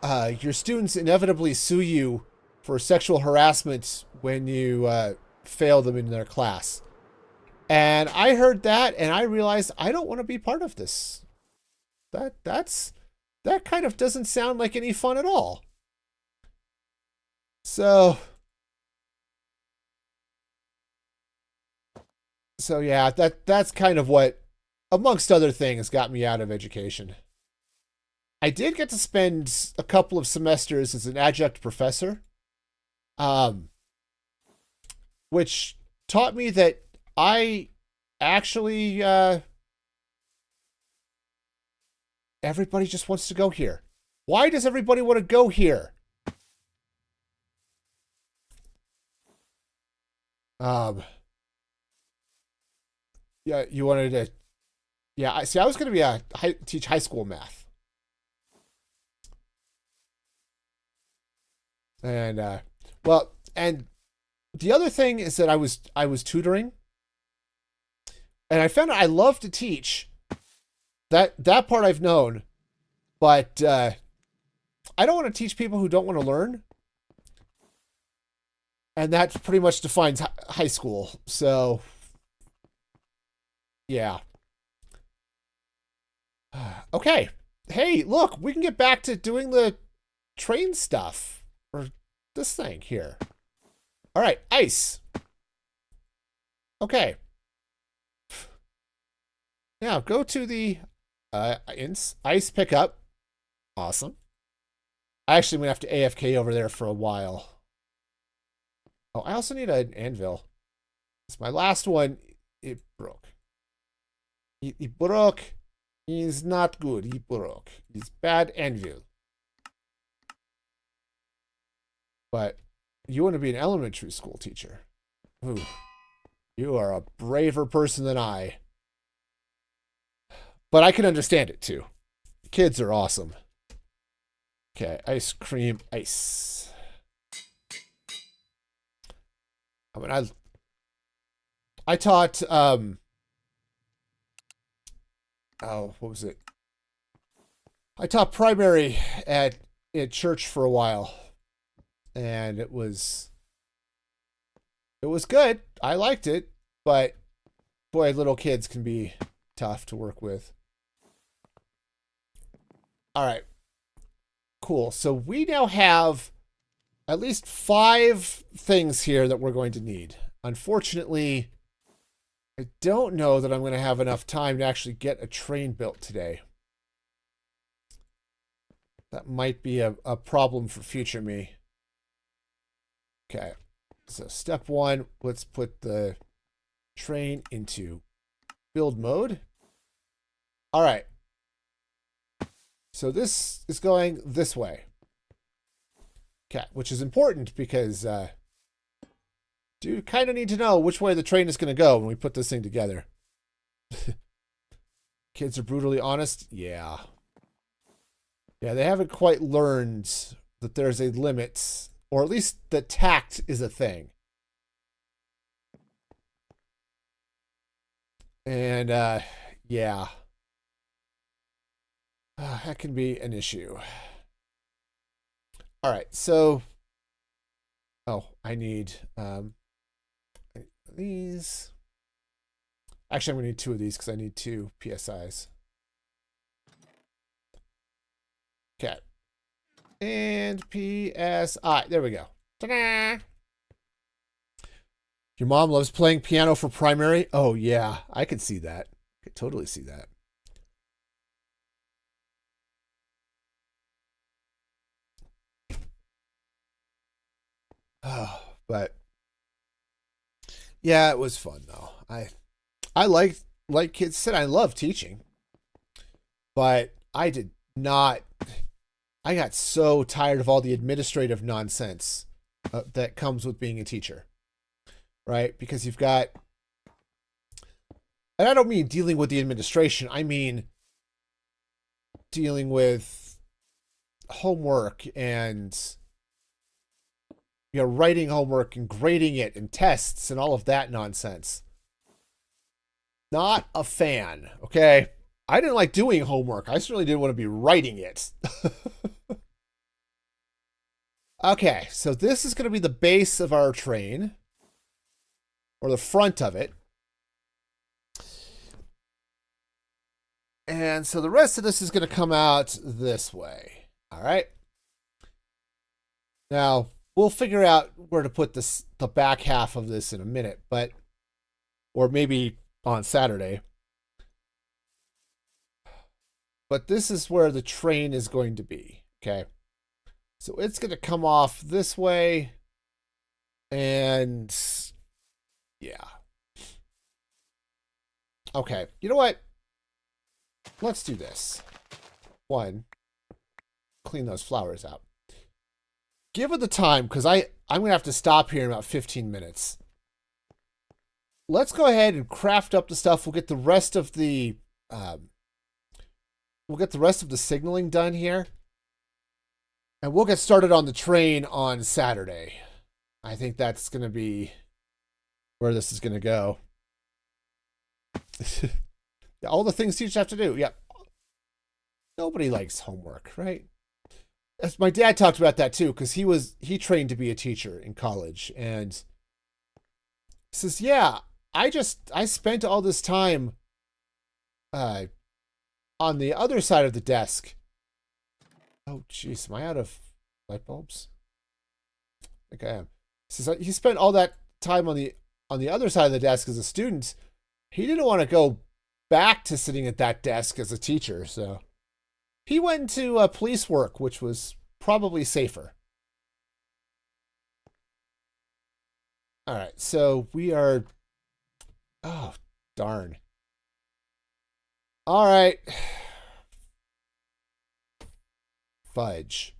your students inevitably sue you for sexual harassment when you fail them in their class. And I heard that and I realized I don't want to be part of this. That kind of doesn't sound like any fun at all. So yeah, that's kind of what, amongst other things, got me out of education. I did get to spend a couple of semesters as an adjunct professor, um, which taught me that I actually everybody just wants to go here. Why does everybody want to go here? Um, yeah, you wanted to. Yeah, I see. I was going to be teach high school math, and well, and the other thing is that I was tutoring, and I found out I love to teach. That part I've known, but I don't want to teach people who don't want to learn, and that pretty much defines high school. So, yeah. Okay. Hey, look, we can get back to doing the train stuff. Or this thing here. All right, ice. Okay. Now, go to the ice pickup. Awesome. I actually went have to AFK over there for a while. Oh, I also need an anvil. It's my last one. It broke. It broke. He's not good. He broke. He's bad anvil. But you want to be an elementary school teacher. Ooh. You are a braver person than I. But I can understand it too. Kids are awesome. Okay, ice cream, ice. I mean, I taught what was it? I taught primary at church for a while, and it was good. I liked it, but boy, little kids can be tough to work with. All right, cool. So we now have at least 5 things here that we're going to need. Unfortunately, I don't know that I'm going to have enough time to actually get a train built today. That might be a problem for future me. Okay, so step 1, let's put the train into build mode. All right. So this is going this way. Okay, which is important because do kind of need to know which way the train is going to go when we put this thing together. Kids are brutally honest. Yeah. Yeah, they haven't quite learned that there's a limit, or at least that tact is a thing. And yeah. That can be an issue. All right, so I need these. Actually, I'm gonna need 2 of these because I need 2 PSIs. Okay, and PSI. There we go. Ta-da! Your mom loves playing piano for primary. Oh yeah, I could see that. I could totally see that. Oh, but yeah, it was fun though. I like kids said I love teaching, but I did not. I got so tired of all the administrative nonsense that comes with being a teacher, right? Because you've got, and I don't mean dealing with the administration. I mean dealing with homework and writing homework and grading it and tests and all of that nonsense. Not a fan, okay? I didn't like doing homework. I certainly didn't want to be writing it. Okay, so this is going to be the base of our train, or the front of it. And so the rest of this is going to come out this way. All right. Now, we'll figure out where to put the back half of this in a minute, or maybe on Saturday. but this is where the train is going to be. Okay. So it's going to come off this way. And yeah. Okay. You know what? Let's do this. One, clean those flowers out. Given the time, because I'm going to have to stop here in about 15 minutes. Let's go ahead and craft up the stuff. We'll get the rest of the signaling done here. And we'll get started on the train on Saturday. I think that's going to be where this is going to go. Yeah, all the things teachers have to do. Yeah. Nobody likes homework, right? As my dad talked about that too, because he trained to be a teacher in college, and he says, yeah, I spent all this time on the other side of the desk. Oh jeez, am I out of light bulbs? I think I am. He says he spent all that time on the other side of the desk as a student. He didn't want to go back to sitting at that desk as a teacher, so he went into police work, which was probably safer. All right, so we are... Oh, darn. All right. Fudge.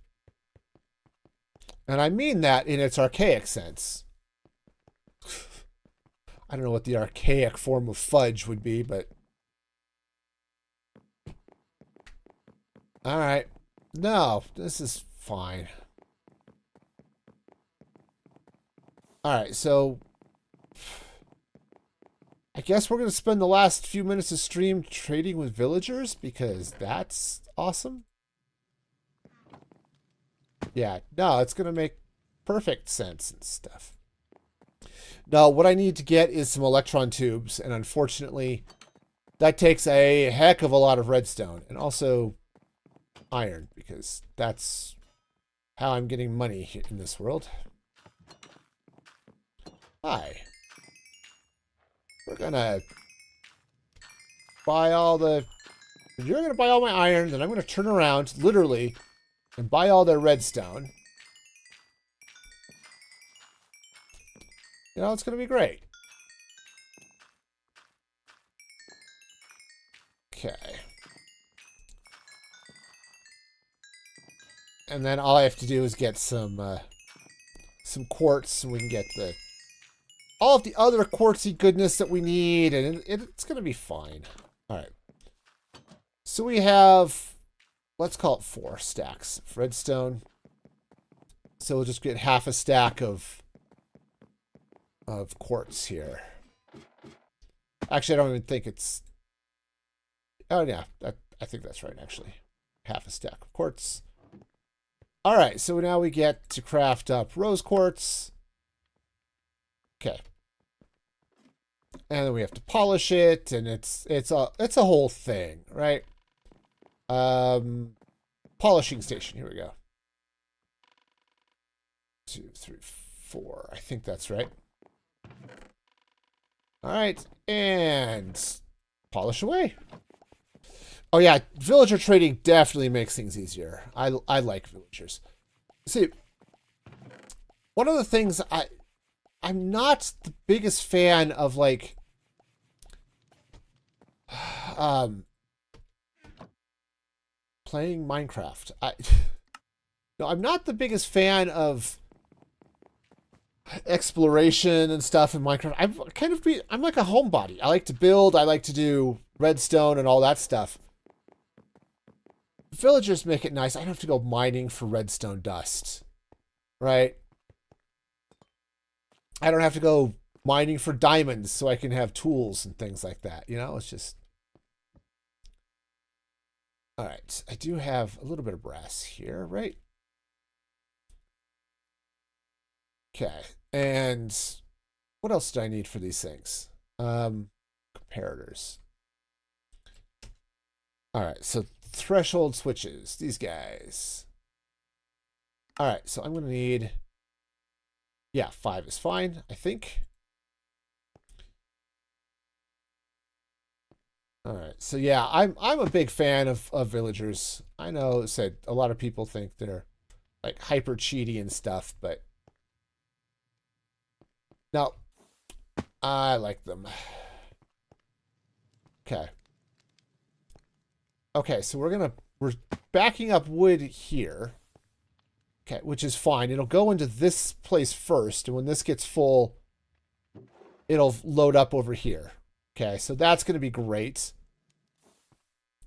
And I mean that in its archaic sense. I don't know what the archaic form of fudge would be, but... All right. No, this is fine. All right, so I guess we're going to spend the last few minutes of stream trading with villagers because that's awesome. Yeah, no, it's going to make perfect sense and stuff. No, what I need to get is some electron tubes, and unfortunately, that takes a heck of a lot of redstone and also iron, because that's how I'm getting money in this world. Hi. We're gonna buy all the... You're gonna buy all my iron, then I'm gonna turn around, literally, and buy all their redstone. You know, it's gonna be great. Okay. And then all I have to do is get some quartz, and we can get all of the other quartzy goodness that we need, and it's going to be fine. All right. So we have, let's call it 4 stacks of redstone. So we'll just get half a stack of quartz here. Actually, I don't even think it's... Oh, yeah. I think that's right, actually. Half a stack of quartz. All right, so now we get to craft up rose quartz. Okay. And then we have to polish it, and it's a whole thing, right? Polishing station, here we go. 2, 3, 4. I think that's right. All right, and polish away. Oh yeah, villager trading definitely makes things easier. I like villagers. See, one of the things I'm not the biggest fan of, like, playing Minecraft. No, I'm not the biggest fan of exploration and stuff in Minecraft. I'm like a homebody. I like to build. I like to do redstone and all that stuff. Villagers make it nice. I don't have to go mining for redstone dust, right? I don't have to go mining for diamonds so I can have tools and things like that. You know, it's just... All right. I do have a little bit of brass here, right? Okay. And what else do I need for these things? Comparators. All right. So threshold switches, these guys. All right. So I'm going to need... Yeah, 5 is fine, I think. All right. So yeah, I'm a big fan of villagers. I know said a lot of people think they're like hyper cheaty and stuff, but no, I like them. Okay. Okay, so we're backing up wood here. Okay, which is fine. It'll go into this place first, and when this gets full, it'll load up over here. Okay, so that's going to be great.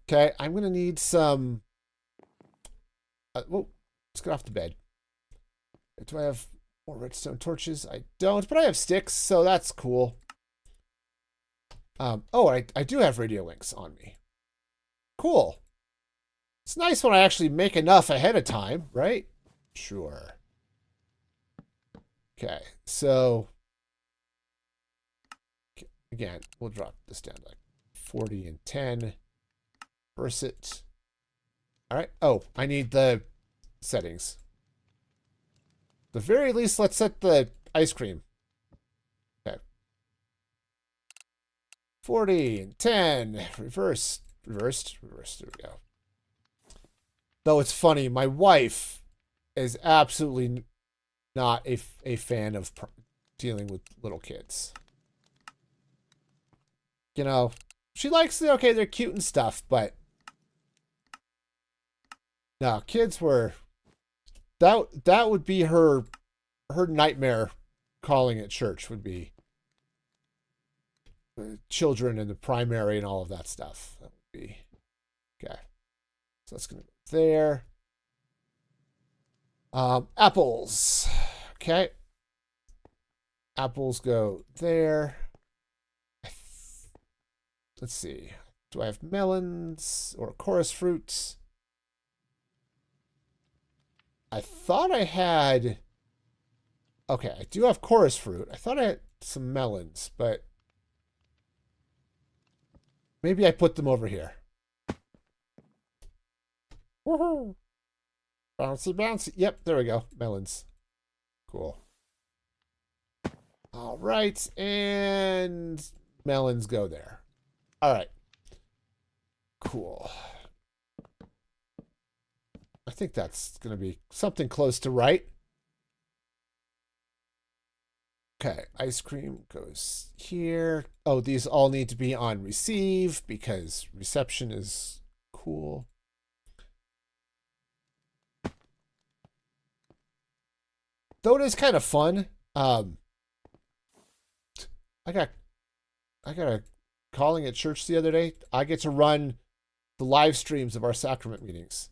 Okay, I'm going to need some... whoa, let's get off the bed. Do I have more redstone torches? I don't, but I have sticks, so that's cool. Oh, I do have radio links on me. Cool. It's nice when I actually make enough ahead of time, right? Sure. Okay, so... Again, we'll drop this down to like 40 and 10. Reverse it. All right. Oh, I need the settings. The very least, let's set the ice cream. Okay. 40 and 10. Reversed. There we go. Though it's funny, my wife is absolutely not a fan of dealing with little kids. You know, she likes the, okay, they're cute and stuff, but no, kids were, that would be her nightmare calling at church would be children in the primary and all of that stuff. That would be, okay. So that's going to go there. Apples. Okay. Apples go there. Let's see. Do I have melons or chorus fruits? I thought I had... Okay, I do have chorus fruit. I thought I had some melons, but... Maybe I put them over here. Woohoo! Bouncy, bouncy. Yep, there we go. Melons. Cool. All right, and melons go there. All right. Cool. I think that's going to be something close to right. Okay, ice cream goes here. Oh, these all need to be on receive because reception is cool. Though it is kind of fun. I got a calling at church the other day. I get to run the live streams of our sacrament meetings.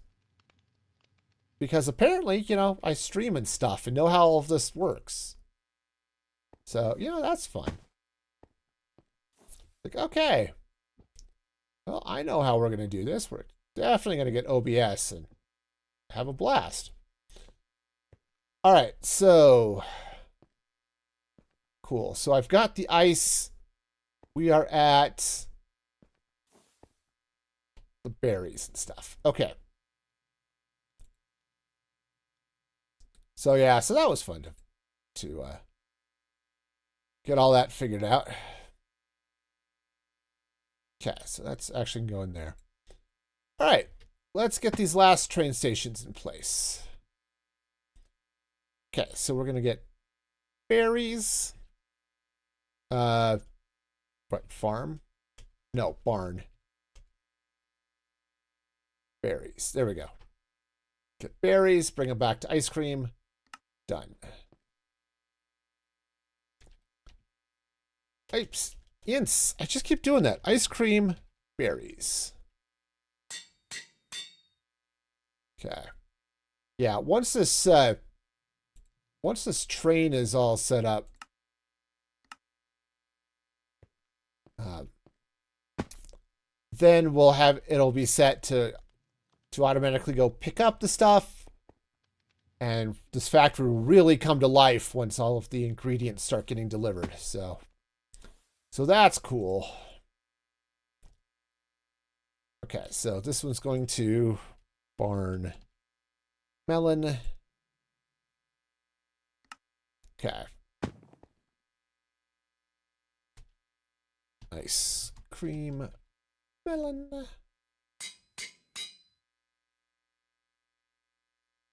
Because apparently, you know, I stream and stuff and know how all of this works. So, you know, that's fun. Like, okay. Well, I know how we're going to do this. We're definitely going to get OBS and have a blast. All right, so... Cool. So I've got the ice. We are at the berries and stuff. Okay. So yeah, so that was fun to get all that figured out. Okay, so that's actually going there. All right, let's get these last train stations in place. Okay, so we're gonna get berries. What, farm? No, barn. Berries. There we go. Get berries, bring them back to ice cream. Done. Oops. Ints. I just keep doing that. Ice cream, berries. Okay. Yeah, once this train is all set up, then we'll have, it'll be set to automatically go pick up the stuff. And this factory will really come to life once all of the ingredients start getting delivered. So that's cool. Okay, so this one's going to barn melon. Okay. Ice cream, Melon.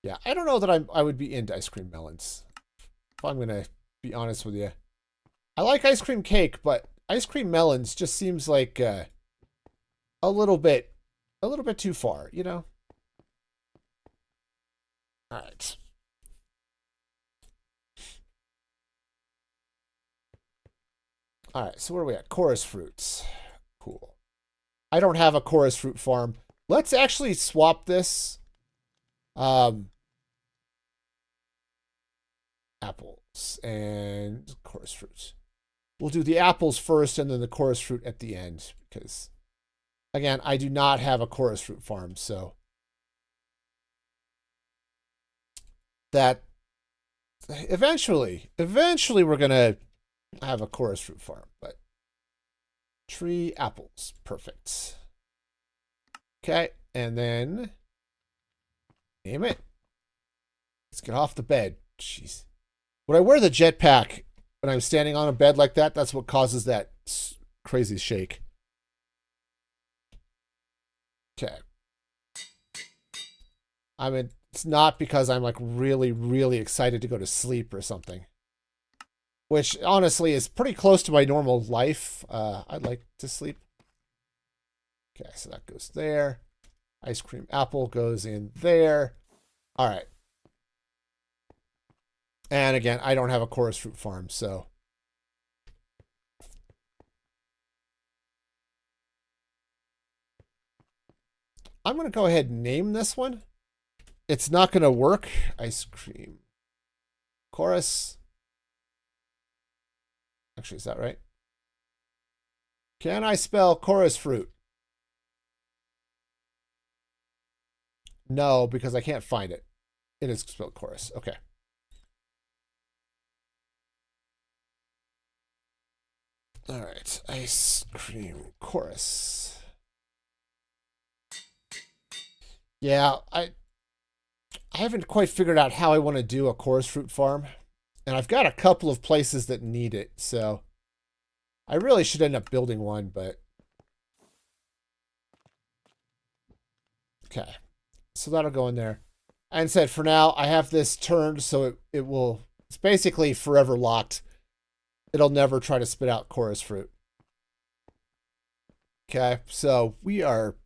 Yeah, I don't know that I would be into ice cream melons. If I'm gonna be honest with you, I like ice cream cake, but ice cream melons just seems like a little bit too far, you know. All right. All right, so where are we at? Chorus fruits. Cool. I don't have a chorus fruit farm. Let's actually swap this. Apples and chorus fruits. We'll do the apples first and then the chorus fruit at the end because, again, I do not have a chorus fruit farm, so that eventually we're gonna have a chorus fruit farm, but tree apples, perfect. Okay, and then name it. Let's get off the bed. Jeez. When I wear the jetpack when I'm standing on a bed like that, that's what causes that crazy shake. Okay. I mean, it's not because I'm like really, really excited to go to sleep or something. Which honestly is pretty close to my normal life. I'd like to sleep. Okay, so that goes there. Ice cream apple goes in there. All right. And again, I don't have a chorus fruit farm, so. I'm going to go ahead and name this one. It's not going to work. Ice cream. Chorus. Actually, is that right? Can I spell chorus fruit? No, because I can't find it. It is spelled chorus. Okay. All right. Ice cream chorus. Yeah, I haven't quite figured out how I want to do a chorus fruit farm. And I've got a couple of places that need it, so I really should end up building one, but okay. So that'll go in there. And said for now, I have this turned so it's basically forever locked. It'll never try to spit out chorus fruit. Okay, so we are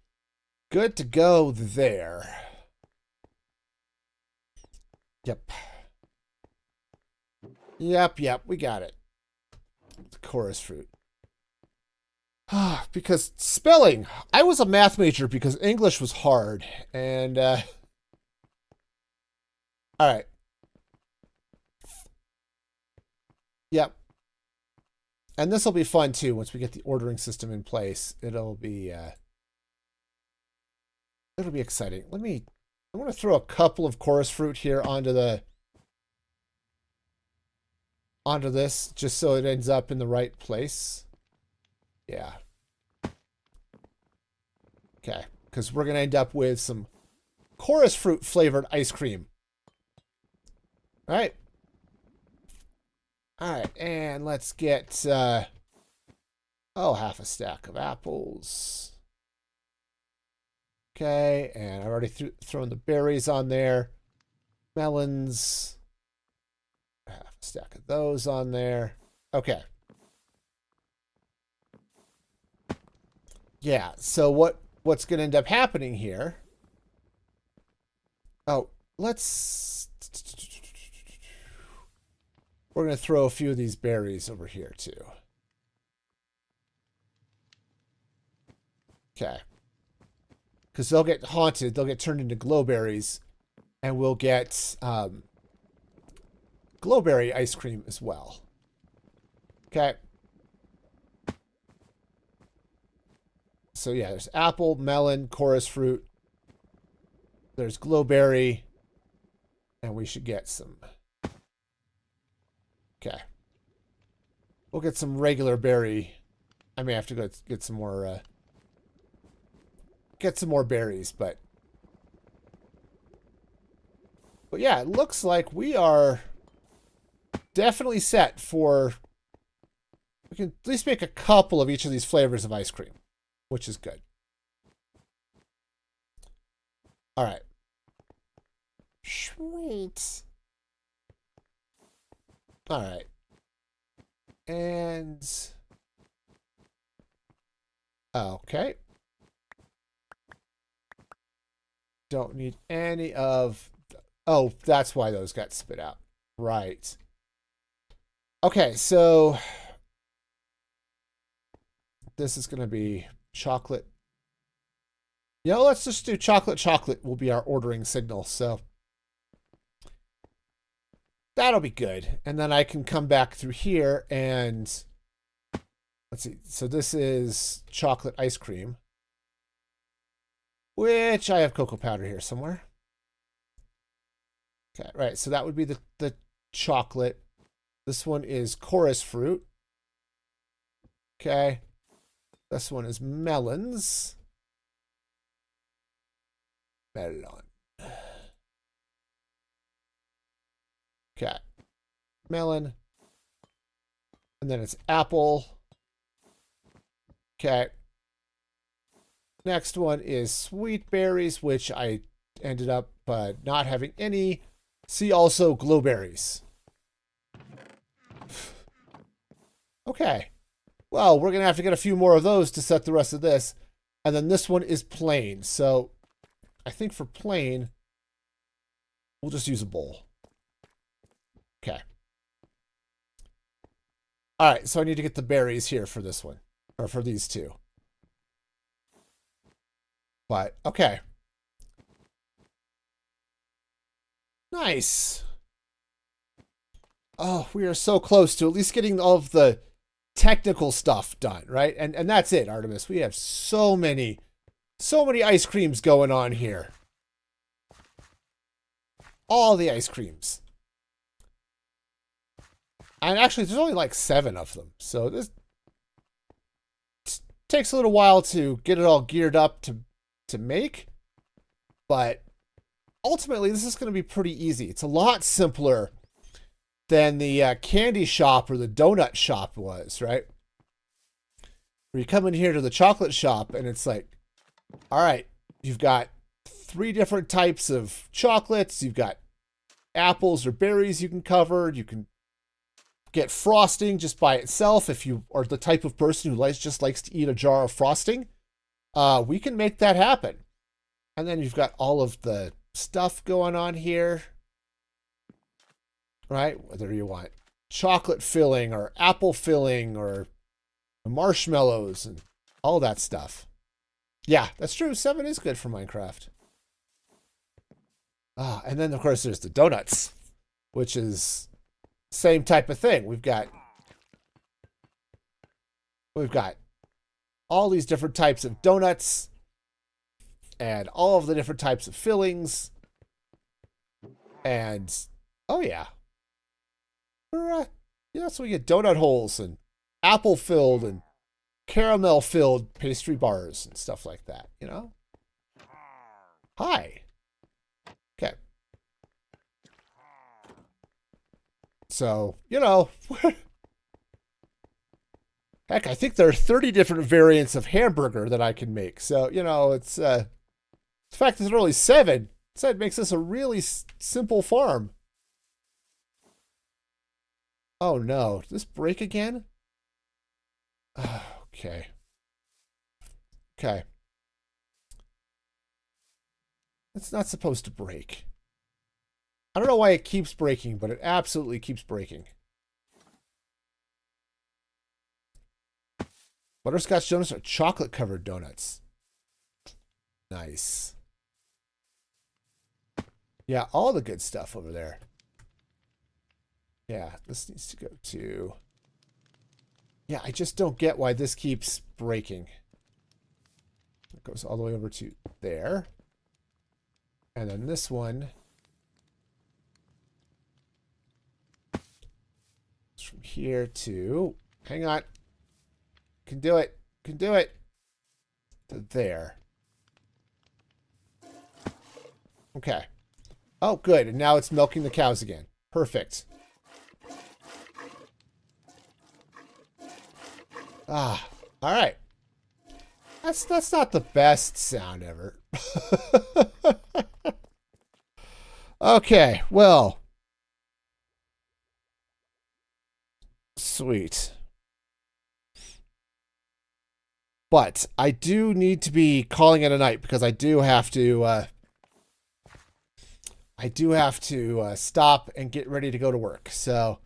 good to go there. Yep. Yep, we got it. The chorus fruit. Because spelling, I was a math major because English was hard. And, all right. Yep. And this will be fun too once we get the ordering system in place. It'll be exciting. I want to throw a couple of chorus fruit here onto this just so it ends up in the right place. Yeah. Okay, because we're going to end up with some chorus fruit flavored ice cream. All right. All right, and let's get, half a stack of apples. Okay, and I've already thrown the berries on there. Melons. Half a stack of those on there. Okay. Yeah, so what's going to end up happening here? Oh, we're going to throw a few of these berries over here too. Okay. Because they'll get haunted. They'll get turned into glowberries. And we'll get glowberry ice cream as well. Okay. So yeah, there's apple, melon, chorus fruit. There's glowberry. And we should get some. Okay. We'll get some regular berry. I may have to go get some more berries, but yeah, it looks like we are definitely set for, we can at least make a couple of each of these flavors of ice cream, which is good. All right. Sweet. All right. And okay. Don't need any of... Oh, that's why those got spit out. Right. Okay, so this is going to be chocolate. You know, let's just do chocolate. Chocolate will be our ordering signal. So that'll be good. And then I can come back through here and let's see. So this is chocolate ice cream, which I have cocoa powder here somewhere. Okay, right. So that would be the chocolate. This one is chorus fruit. Okay. This one is melons. Melon. Okay. Melon. And then it's apple. Okay. Next one is sweet berries, which I ended up not having any. See also glowberries. Okay. Well, we're going to have to get a few more of those to set the rest of this. And then this one is plain. So I think for plain, we'll just use a bowl. Okay. All right. So I need to get the berries here for this one. Or for these two. But, okay. Nice. Oh, we are so close to at least getting all of the technical stuff done, right? And that's it, Artemis. We have so many ice creams going on here. All the ice creams. And actually, there's only like 7 of them. So this takes a little while to get it all geared up to make. But ultimately, this is going to be pretty easy. It's a lot simpler than the candy shop or the donut shop was, right? Where you come in here to the chocolate shop and it's like, all right, you've got 3 different types of chocolates. You've got apples or berries you can cover. You can get frosting just by itself if you are the type of person who just likes to eat a jar of frosting. We can make that happen. And then you've got all of the stuff going on here. Right? Whether you want chocolate filling or apple filling or marshmallows and all that stuff. Yeah, that's true. 7 is good for Minecraft. And then, of course, there's the donuts, which is same type of thing. We've got all these different types of donuts and all of the different types of fillings. And, oh yeah. Yeah, so we get donut holes and apple filled and caramel filled pastry bars and stuff like that, you know? Hi. Okay. So, you know, heck, I think there are 30 different variants of hamburger that I can make. So, you know, it's the fact that there are only 7, so it makes this a really simple farm. Oh no, did this break again? Okay. Okay. It's not supposed to break. I don't know why it keeps breaking, but it absolutely keeps breaking. Butterscotch donuts are chocolate-covered donuts. Nice. Yeah, all the good stuff over there. Yeah, this needs to go to... Yeah, I just don't get why this keeps breaking. It goes all the way over to there. And then this one... is from here to... Hang on. Can do it. Can do it. To there. Okay. Oh, good. And now it's milking the cows again. Perfect. All right. That's not the best sound ever. Okay, well, sweet. But I do need to be calling it a night because I do have to. Stop and get ready to go to work. So,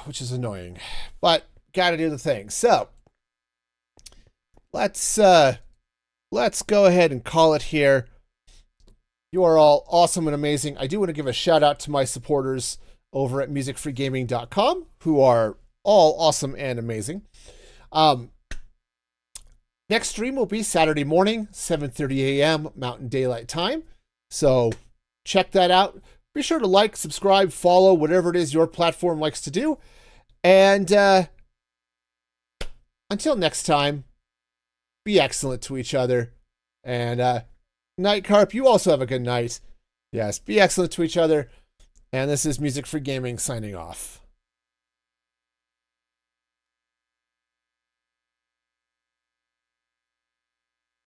which is annoying, but got to do the thing. So, let's go ahead and call it here. You are all awesome and amazing. I do want to give a shout out to my supporters over at musicfreegaming.com, who are all awesome and amazing. Next stream will be Saturday morning, 7:30 a.m. Mountain Daylight Time. So check that out. Be sure to like, subscribe, follow, whatever it is your platform likes to do. And until next time, be excellent to each other. And Night Carp, you also have a good night. Yes, be excellent to each other. And this is Music Free Gaming signing off.